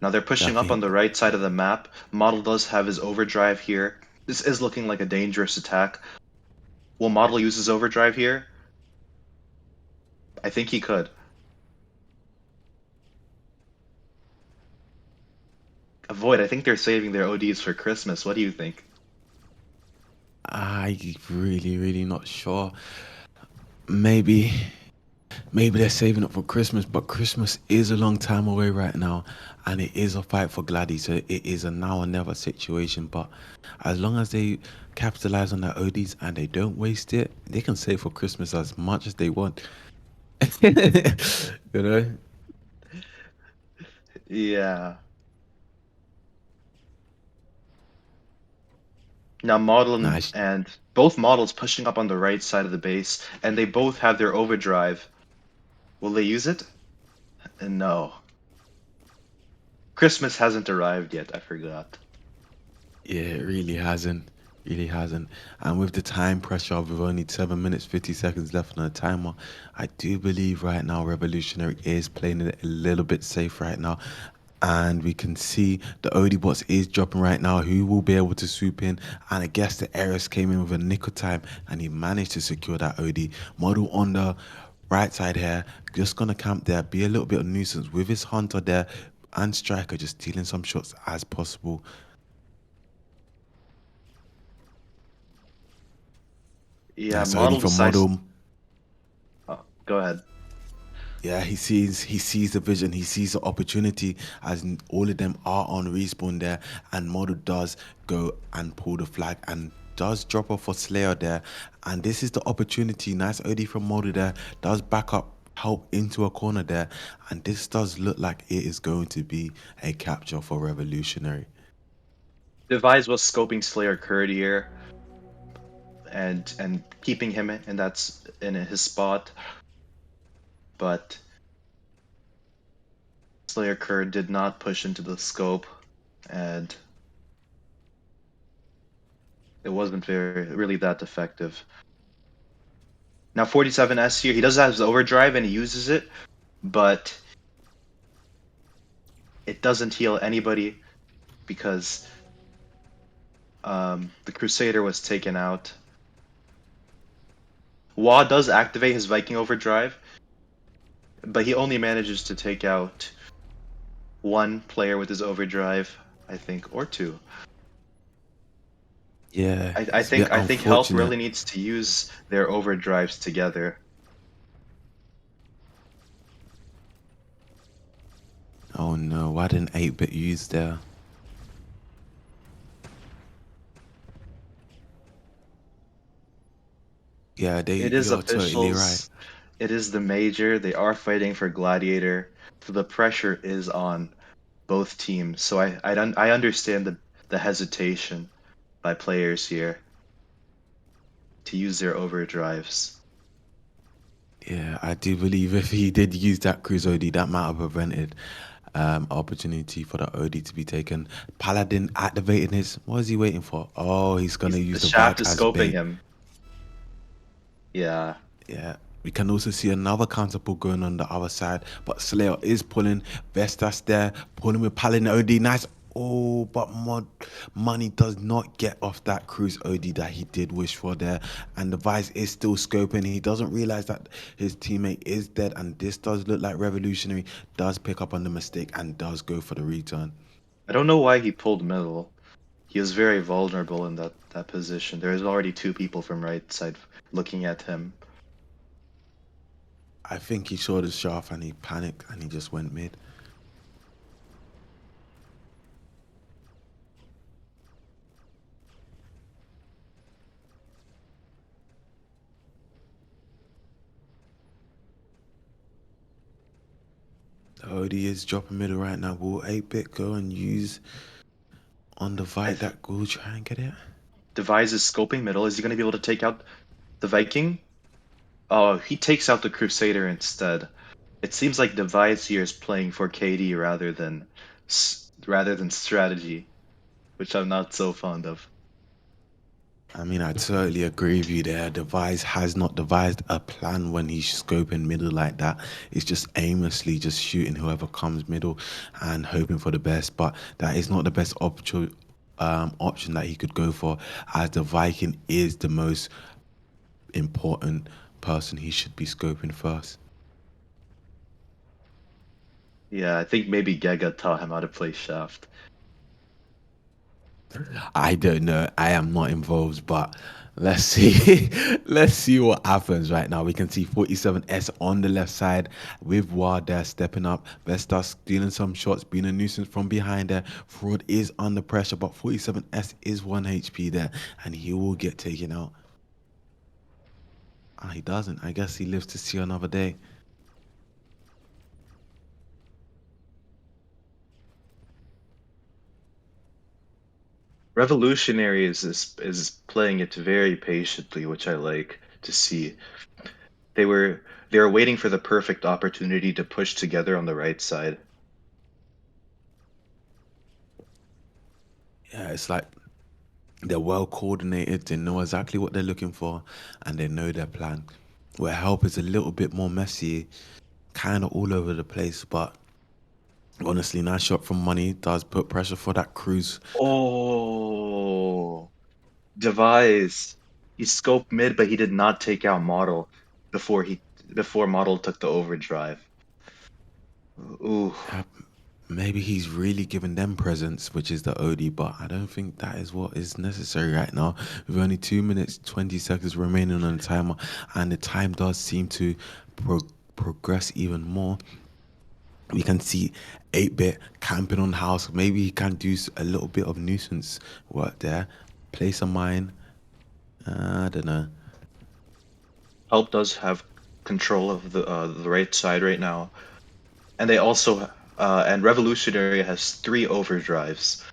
Now they're I pushing up on think, the right side of the map. Model does have his overdrive here. This is looking like a dangerous attack. Will Model use his overdrive here? I think he could. Avoid, I think they're saving their ODs for Christmas. What do you think? I really not sure. Maybe maybe they're saving it for Christmas, but Christmas is a long time away right now, and it is a fight for Gladys. So it is a now or never situation. But as long as they capitalize on their ODs and they don't waste it, they can save for Christmas as much as they want. you know? Yeah. Now model Nice. and both models pushing up on the right side of the base, and they both have their overdrive. Will they use it? No. Christmas hasn't arrived yet, I forgot. Yeah, it really hasn't. Really hasn't. And with the time pressure of with only 7 minutes, 50 seconds left on the timer, I do believe right now Revolutionary is playing it a little bit safe right now. And we can see the OD bots is dropping right now. Who will be able to swoop in? And I guess the Eris came in with a nick of time and he managed to secure that OD. Model on the right side here, just gonna camp there, be a little bit of nuisance with his hunter there and striker just stealing some shots as possible. Yeah, Nice OD model from decides. model. Oh, go ahead. Yeah, he sees the vision, he sees the opportunity as all of them are on respawn there, and Model does go and pull the flag and does drop off for Slayer there, and this is the opportunity. Nice OD from Model there, does back up, help into a corner there, and this does look like it is going to be a capture for Revolutionary. Devise was scoping Slayer Curd here and keeping him in that's in his spot, but Slayer Curd did not push into the scope, and it wasn't very really that effective. Now 47S here, he does have his overdrive and he uses it, but it doesn't heal anybody because the Crusader was taken out. Wa does activate his Viking overdrive, but he only manages to take out one player with his overdrive, I think, or two. Yeah, I it's a bit think I think Health unfortunate. really needs to use their overdrives together. Oh no, why didn't 8-bit use there? Yeah, It is you're totally right. officials. It is the major. They are fighting for Gladiator, so the pressure is on both teams. So I understand the hesitation by players here to use their overdrives. Yeah, I do believe if he did use that cruise OD, that might have prevented opportunity for the OD to be taken. Paladin activating his. What is he waiting for? Oh, he's gonna The use the shaft Vike is as scoping bait. him. Yeah. Yeah. We can also see another counter pull going on the other side, but Slayer is pulling. Vestas there, pulling with Paladin OD. Nice. Oh, but money does not get off that cruise OD that he did wish for there. And the Vice is still scoping. He doesn't realize that his teammate is dead. And this does look like Revolutionary does pick up on the mistake and does go for the return. I don't know why he pulled middle. He was very vulnerable in that position. There's already two people from right side looking at him. I think he saw the shaft and he panicked and he just went mid. The OD is dropping middle right now. Will 8-bit go and use on the I fight th that will try and get it? Devise is scoping middle. Is he going to be able to take out the Viking? Oh, he takes out the Crusader instead. It seems like Devise here is playing for KD rather than strategy, which I'm not so fond of. I mean, I totally agree with you there. Devise has not devised a plan when he's scoping middle like that. It's just aimlessly just shooting whoever comes middle and hoping for the best. But that is not the best option that he could go for, as the Viking is the most important person he should be scoping first. Yeah, I think maybe Gega taught him how to play Shaft. I don't know. I am not involved, but let's see. Let's see what happens right now. We can see 47S on the left side with Ward there stepping up. Vesta stealing some shots, being a nuisance from behind there. Fraud is under pressure, but 47S is 1 HP there, and he will get taken out. Ah, he doesn't. I guess he lives to see another day. Revolutionary is playing it very patiently, which I like to see. They were they were waiting for the perfect opportunity to push together on the right side. Yeah, it's like they're well coordinated. They know exactly what they're looking for, and they know their plan. Where help is a little bit more messy, kind of all over the place. But honestly, nice shot from Money does put pressure for that cruise. Oh, Devise. He scoped mid, but he did not take out Model before Model took the overdrive. Ooh, Yeah, maybe he's really giving them presents, which is the OD, but I don't think that is what is necessary right now. With only 2 minutes, 20 seconds remaining on the timer, and the time does seem to progress even more. We can see 8-bit camping on house. Maybe he can do a little bit of nuisance work there. Place a mine. I don't know. Help does have control of the right side right now, and they also and Revolutionary has 3 overdrives,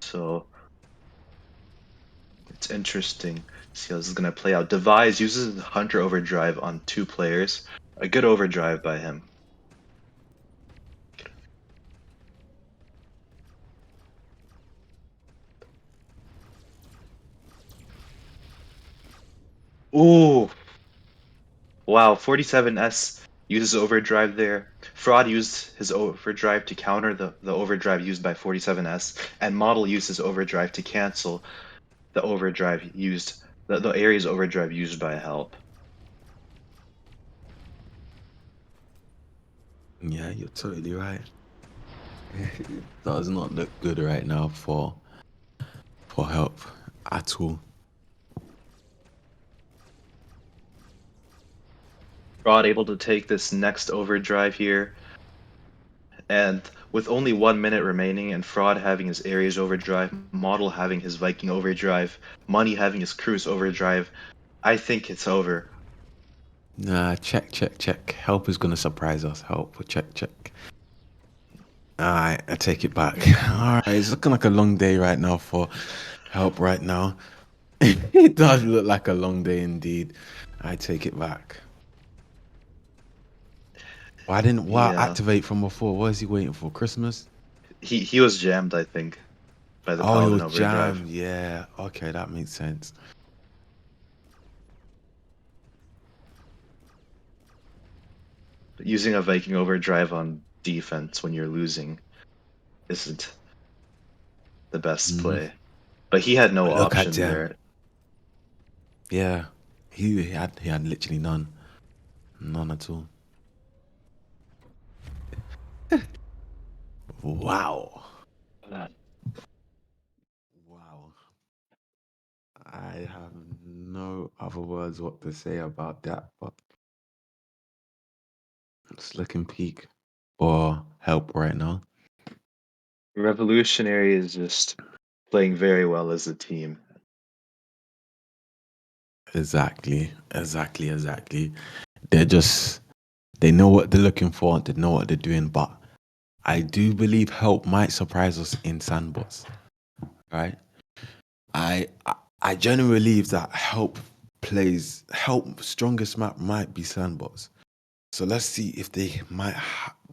so it's interesting to see how this is gonna play out. Devise uses Hunter overdrive on 2 players, a good overdrive by him. Ooh, wow, 47S uses overdrive there. Fraud used his overdrive to counter the overdrive used by 47S, and Model used his overdrive to cancel the overdrive used the area's overdrive used by Help. Yeah, you're totally right. It does not look good right now for help at all. Fraud able to take this next overdrive here, and with only 1 minute remaining, and Fraud having his Ares overdrive, Model having his Viking overdrive, Money having his Cruise overdrive, I think it's over. Nah, check, check, check. Help is gonna surprise us. Help, check, check. Alright, I take it back. Alright, it's looking like a long day right now for help right now. It does look like a long day indeed. I take it back. Why Yeah, activate from before? What is he waiting for? Christmas? he was jammed, I think, by the Oh, he Paladin was overdrive. jammed. Yeah. Okay, that makes sense. Using a Viking overdrive on defense when you're losing isn't the best Hmm. play. But he had no But look at option them. there. Yeah. He had literally none. None at all. Wow. Wow. I have no other words what to say about that, but it's looking peak for help right now. Revolutionary is just playing very well as a team. Exactly. Exactly. Exactly. They're just they know what they're looking for, they know what they're doing, but I do believe help might surprise us in sandbox. Right? I genuinely believe that help strongest map might be sandbox. So let's see if they might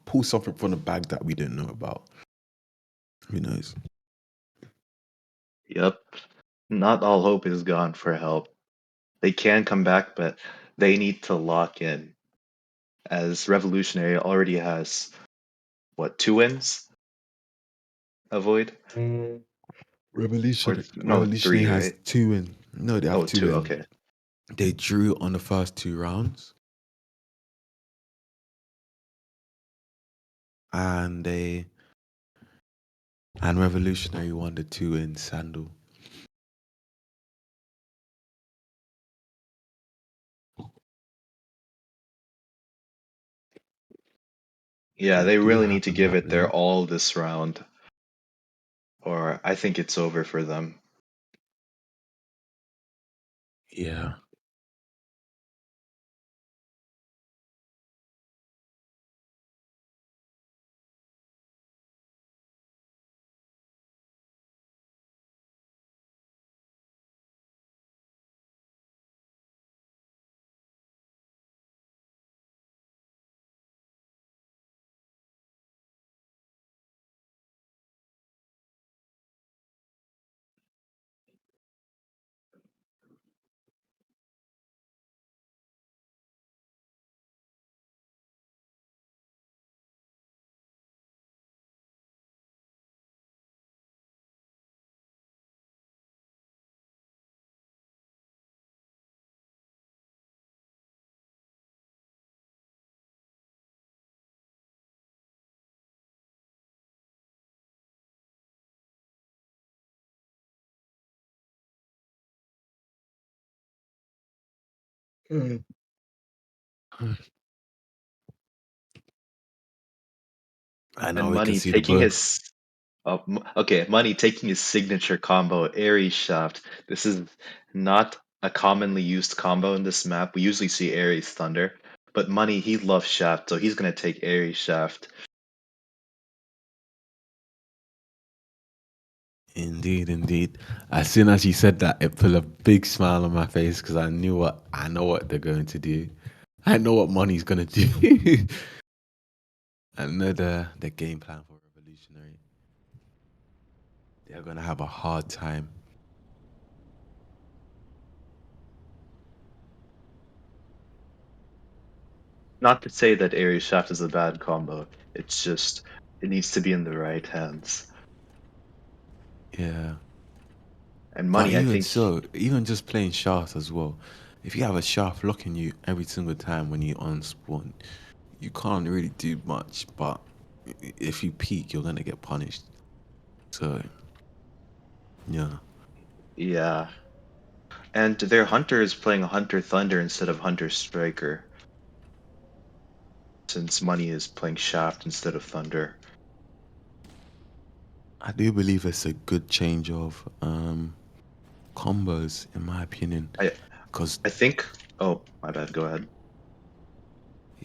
pull something from the bag that we didn't know about. Who knows? Yep. Not all hope is gone for help. They can come back, but they need to lock in. As Revolutionary already has, what, 2 wins? Avoid? Or no, Revolutionary 3, has right? 2 in. No, they have Oh, two 2, in. okay. They drew on the first 2 rounds, and Revolutionary won the 2 in Sandal. Yeah, They they do really need have to the give map it their link. all this round, or I think it's over for them. Yeah. Mm. I know And we can Money see the taking both. his okay, Money taking his signature combo, Ares Shaft. This is not a commonly used combo in this map. We usually see Ares Thunder, but Money, he loves Shaft, so he's gonna take Ares Shaft. Indeed, indeed. As soon as you said that, it put a big smile on my face because I know what they're going to do. I know what Money's gonna do. I know the game plan for Revolutionary. They're gonna have a hard time. Not to say that Ares Shaft is a bad combo. It's just it needs to be in the right hands. Yeah. And But Money, I even think, so, even just playing shaft as well. If you have a shaft locking you every single time when you unspawn, you can't really do much. But if you peek, you're gonna get punished. So yeah, yeah. And their Hunter is playing Hunter Thunder instead of Hunter Striker, since Money is playing Shaft instead of Thunder. I do believe it's a good change of combos in my opinion. I Cause I think. Oh, my bad. Go ahead.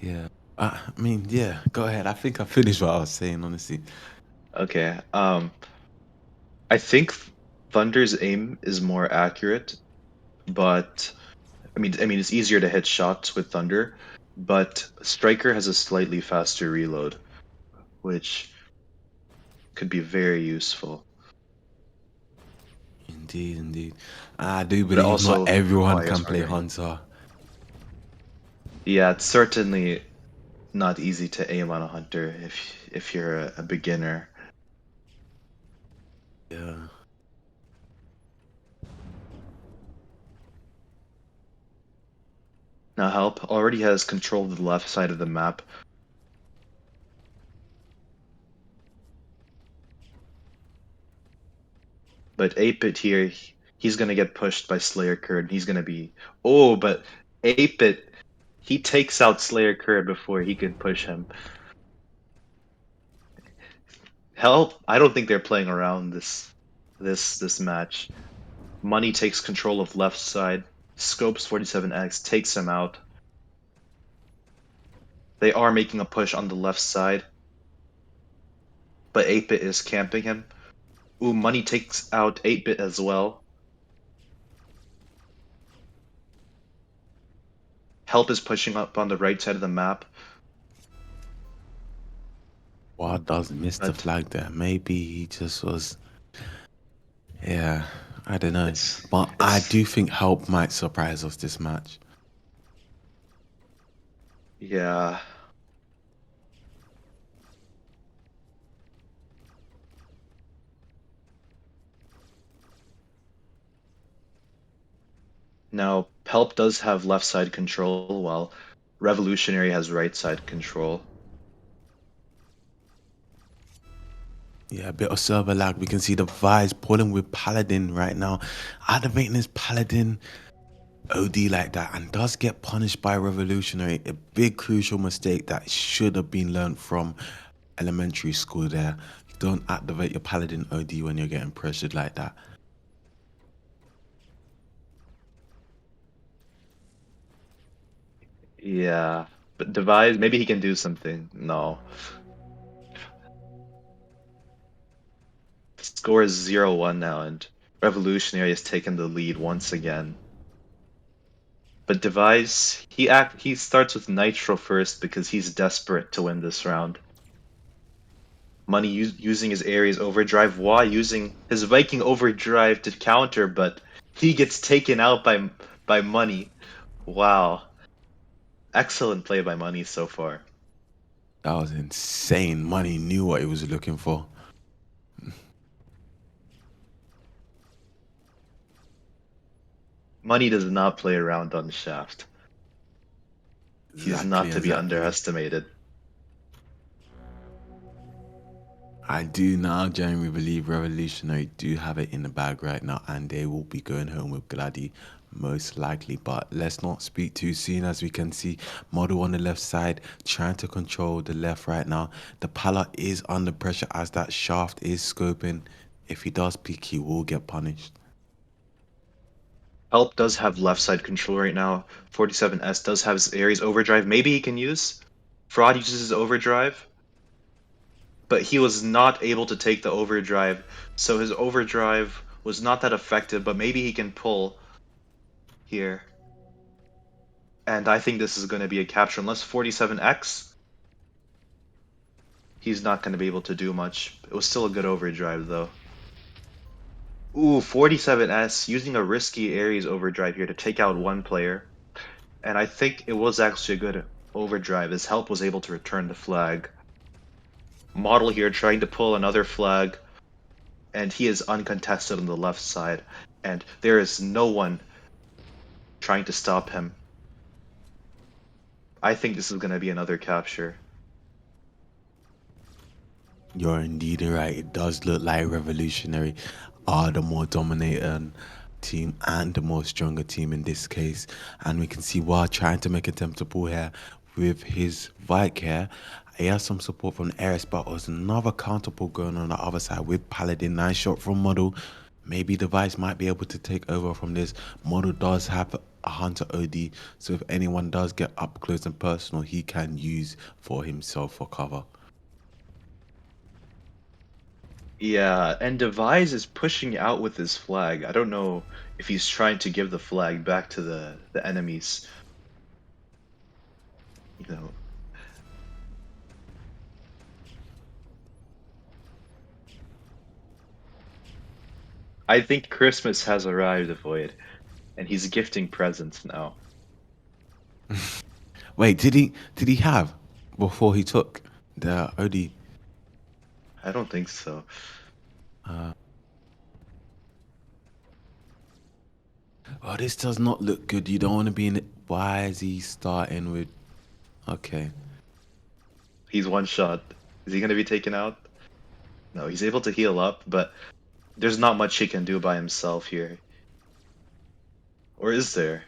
yeah, I mean yeah. Go ahead. I think I finished what I was saying. Honestly, Okay. I think Thunder's aim is more accurate, but I mean, it's easier to hit shots with Thunder, but Striker has a slightly faster reload, which could be very useful. indeed, indeed. I do But it believe not also, oh, everyone I guess can we're play going. Hunter. Yeah, it's certainly not easy to aim on a hunter if you're a beginner. Yeah. Now Help already has control of the left side of the map, but 8-Bit here, he's gonna get pushed by Slayer Kurd. He's gonna be but 8-Bit, he takes out Slayer Kurd before he can push him. Help! I don't think they're playing around this match. Money takes control of left side. Scopes 47X takes him out. They are making a push on the left side, but 8-Bit is camping him. Ooh, Money takes out 8-Bit as well. Help is pushing up on the right side of the map, What does miss the but flag there? Maybe he just was. Yeah, I don't know. it's But I it's do think Help might surprise us this match. yeah. Now, Help does have left side control, while Revolutionary has right side control. Yeah, a bit of server lag. We can see the Vise pulling with Paladin right now. Activating his Paladin OD like that and does get punished by Revolutionary. A big crucial mistake that should have been learned from elementary school there. Don't activate your Paladin OD when you're getting pressured like that. Yeah, but Devise, maybe he can do something. No. Score is 0-1 now, and Revolutionary has taken the lead once again. But Devise, he starts with Nitro first because he's desperate to win this round. Money using his Ares overdrive, Why using his Viking overdrive to counter, but he gets taken out by Money. Wow. Excellent play by Money so far. That was insane. Money knew what he was looking for. Money does not play around on Shaft. He's Exactly, not to be exactly. underestimated. I do now genuinely believe Revolutionary do have it in the bag right now and they will be going home with Gladdy. most likely. But let's not speak too soon, as we can see Model on the left side trying to control the left right now. The Pala is under pressure as that shaft is scoping. If he does peek, he will get punished. Help does have left side control right now. 47S does have his Ares overdrive. Maybe he can use. Fraud uses his overdrive, but he was not able to take the overdrive, so his overdrive was not that effective, but maybe he can pull here. And I think this is going to be a capture. Unless 47X, he's not going to be able to do much. It was still a good overdrive, though. Ooh, 47S using a risky Ares overdrive here to take out one player. And I think it was actually a good overdrive. His help was able to return the flag. Model here trying to pull another flag, and he is uncontested on the left side. And there is no one trying to stop him. I think this is going to be another capture. You're indeed right. It does look like Revolutionary are the more dominant team and the more stronger team in this case. And we can see while trying to make attempt to pull here with his Vike here, he has some support from Eris, but there's another counter pull going on the other side with Paladin. Nice shot from Model. Maybe the Vice might be able to take over from this. Model does have a Hunter OD, so if anyone does get up close and personal, he can use for himself for cover. Yeah, and Devise is pushing out with his flag. I don't know if he's trying to give the flag back to the enemies. You know, I think Christmas has arrived, Void, and he's gifting presents now. Wait, did he have before he took the OD? I don't think so. Oh, this does not look good. You don't want to be in it. Why is he starting with? Okay, He's one shot. Is he gonna be taken out? No, he's able to heal up, but there's not much he can do by himself here. Or is there?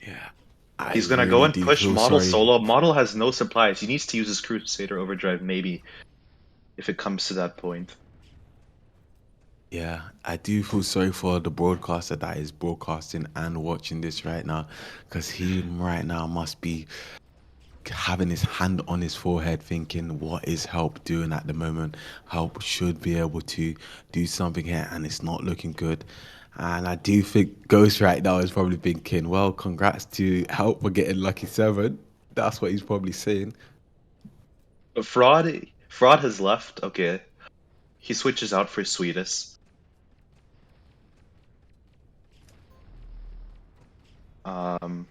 yeah. I He's gonna go really and do push feel Model sorry. solo. Model has no supplies. He needs to use his Crusader Overdrive, maybe, if it comes to that point. Yeah, I do feel sorry for the broadcaster that is broadcasting and watching this right now, because he right now must be having his hand on his forehead thinking, what is help doing at the moment? Help should be able to do something here, and it's not looking good. And I do think Ghost right now is probably thinking, well, congrats to help for getting lucky seven. That's what he's probably saying. But Fraud has left. Okay, he switches out for Sweetest. Um,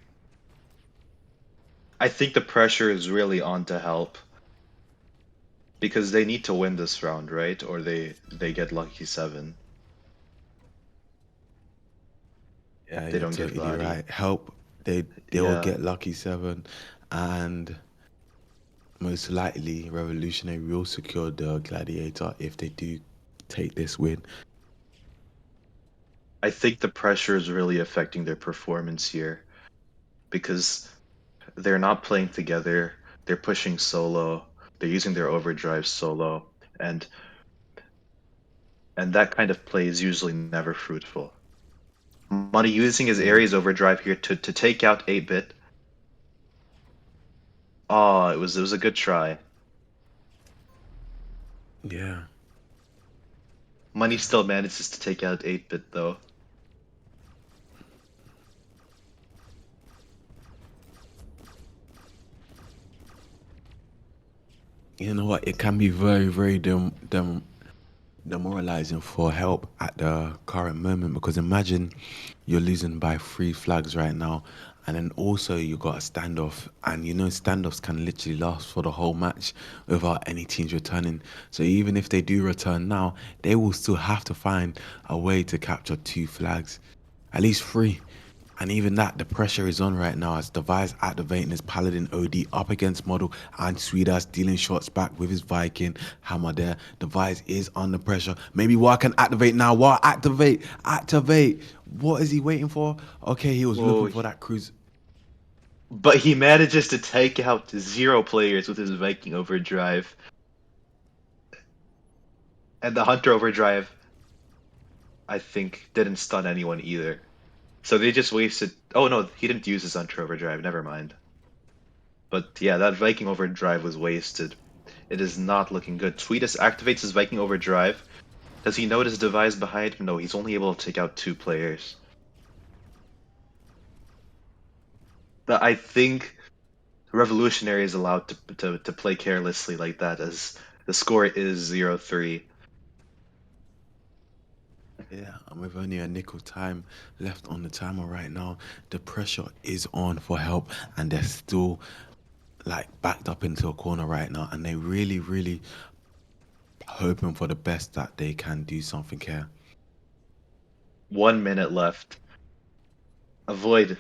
I think the pressure is really on to help because they need to win this round, right? Or they get lucky seven. Yeah, They you're don't get totally Vladi. right. Help, they will Yeah, get lucky seven, and most likely Revolutionary will secure the Gladiator if they do take this win. I think the pressure is really affecting their performance here because they're not playing together. They're pushing solo. They're using their overdrive solo, and that kind of play is usually never fruitful. Money using his Yeah, Ares overdrive here to take out 8-bit. Oh, it was a good try. yeah. Money still manages to take out 8-bit though. You know what? It can be very, very demoralizing for help at the current moment, because imagine you're losing by 3 flags right now, and then also you got a standoff, and you know standoffs can literally last for the whole match without any teams returning. So even if they do return now, they will still have to find a way to capture 2 flags, at least 3. And even that, the pressure is on right now as Device activating his Paladin OD up against Model and Sweetas dealing shots back with his Viking hammer there. Device is under pressure. Maybe War can activate now. War, activate, activate. What is he waiting for? Okay, he was Oh, looking for that cruise. but he manages to take out 0 players with his Viking Overdrive. And the Hunter Overdrive, I think, didn't stun anyone either. So they just wasted. Oh no, he didn't use his Hunter Overdrive, never mind. But yeah, that Viking Overdrive was wasted. It is not looking good. Tweetus activates his Viking Overdrive. Does he notice Device behind him? No, he's only able to take out 2 players. But I think Revolutionary is allowed to play carelessly like that, as the score is 0-3. Yeah, and with only a nickel time left on the timer right now, the pressure is on for help, and they're still like backed up into a corner right now, and they really hoping for the best that they can do something here. 1 minute left. Avoid.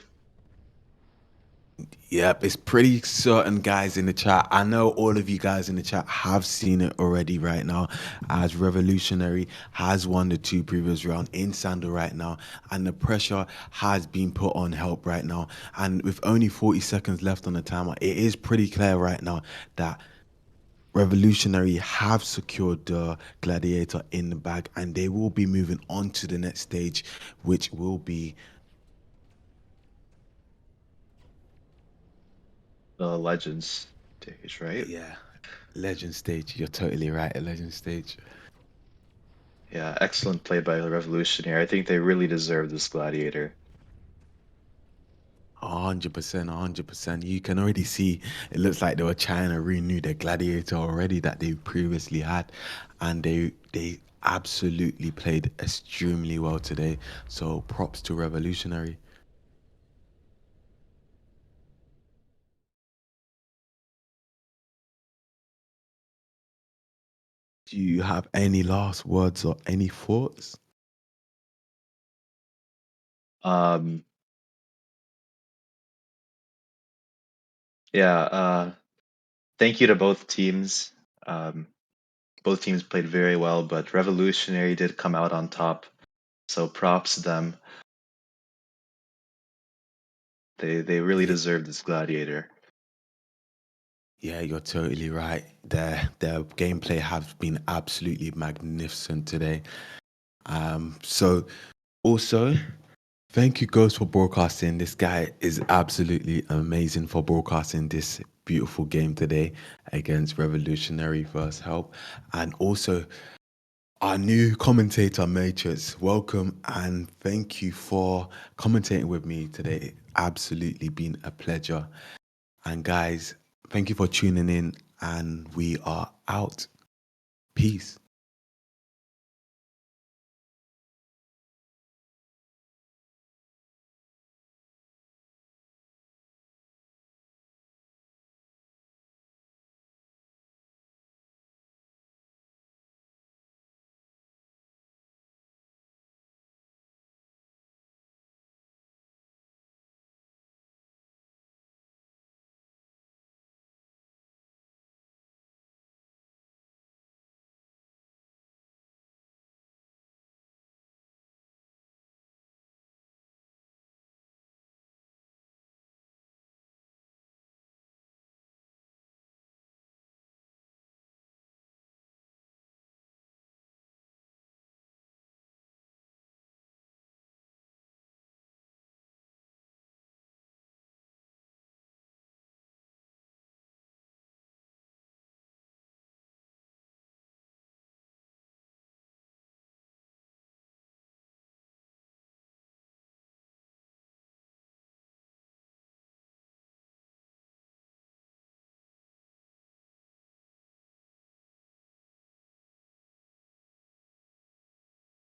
Yep, it's pretty certain, guys, in the chat. I know all of you guys in the chat have seen it already right now, as Revolutionary has won the 2 previous round in Sandal right now, and the pressure has been put on help right now. And with only 40 seconds left on the timer, it is pretty clear right now that Revolutionary have secured the Gladiator in the bag, and they will be moving on to the next stage, which will be The Legends stage, right? yeah, Legend stage. You're totally right, a Legend stage. Yeah, excellent play by the Revolutionary. I think they really deserve this Gladiator. 100%, 100%. You can already see it looks like they were trying to renew the Gladiator already that they previously had, and they absolutely played extremely well today. So props to Revolutionary. Do you have any last words or any thoughts? Um, yeah, thank you to both teams. Um, both teams played very well, but Revolutionary did come out on top. So props to them. They really Yeah, deserve this Gladiator. yeah, you're totally right. Their gameplay has been absolutely magnificent today. So also thank you, Ghost, for broadcasting. This guy is absolutely amazing for broadcasting this beautiful game today against Revolutionary First Help. And also, our new commentator, Matrix. Welcome and thank you for commentating with me today. Absolutely been a pleasure. And guys, thank you for tuning in, and we are out. Peace.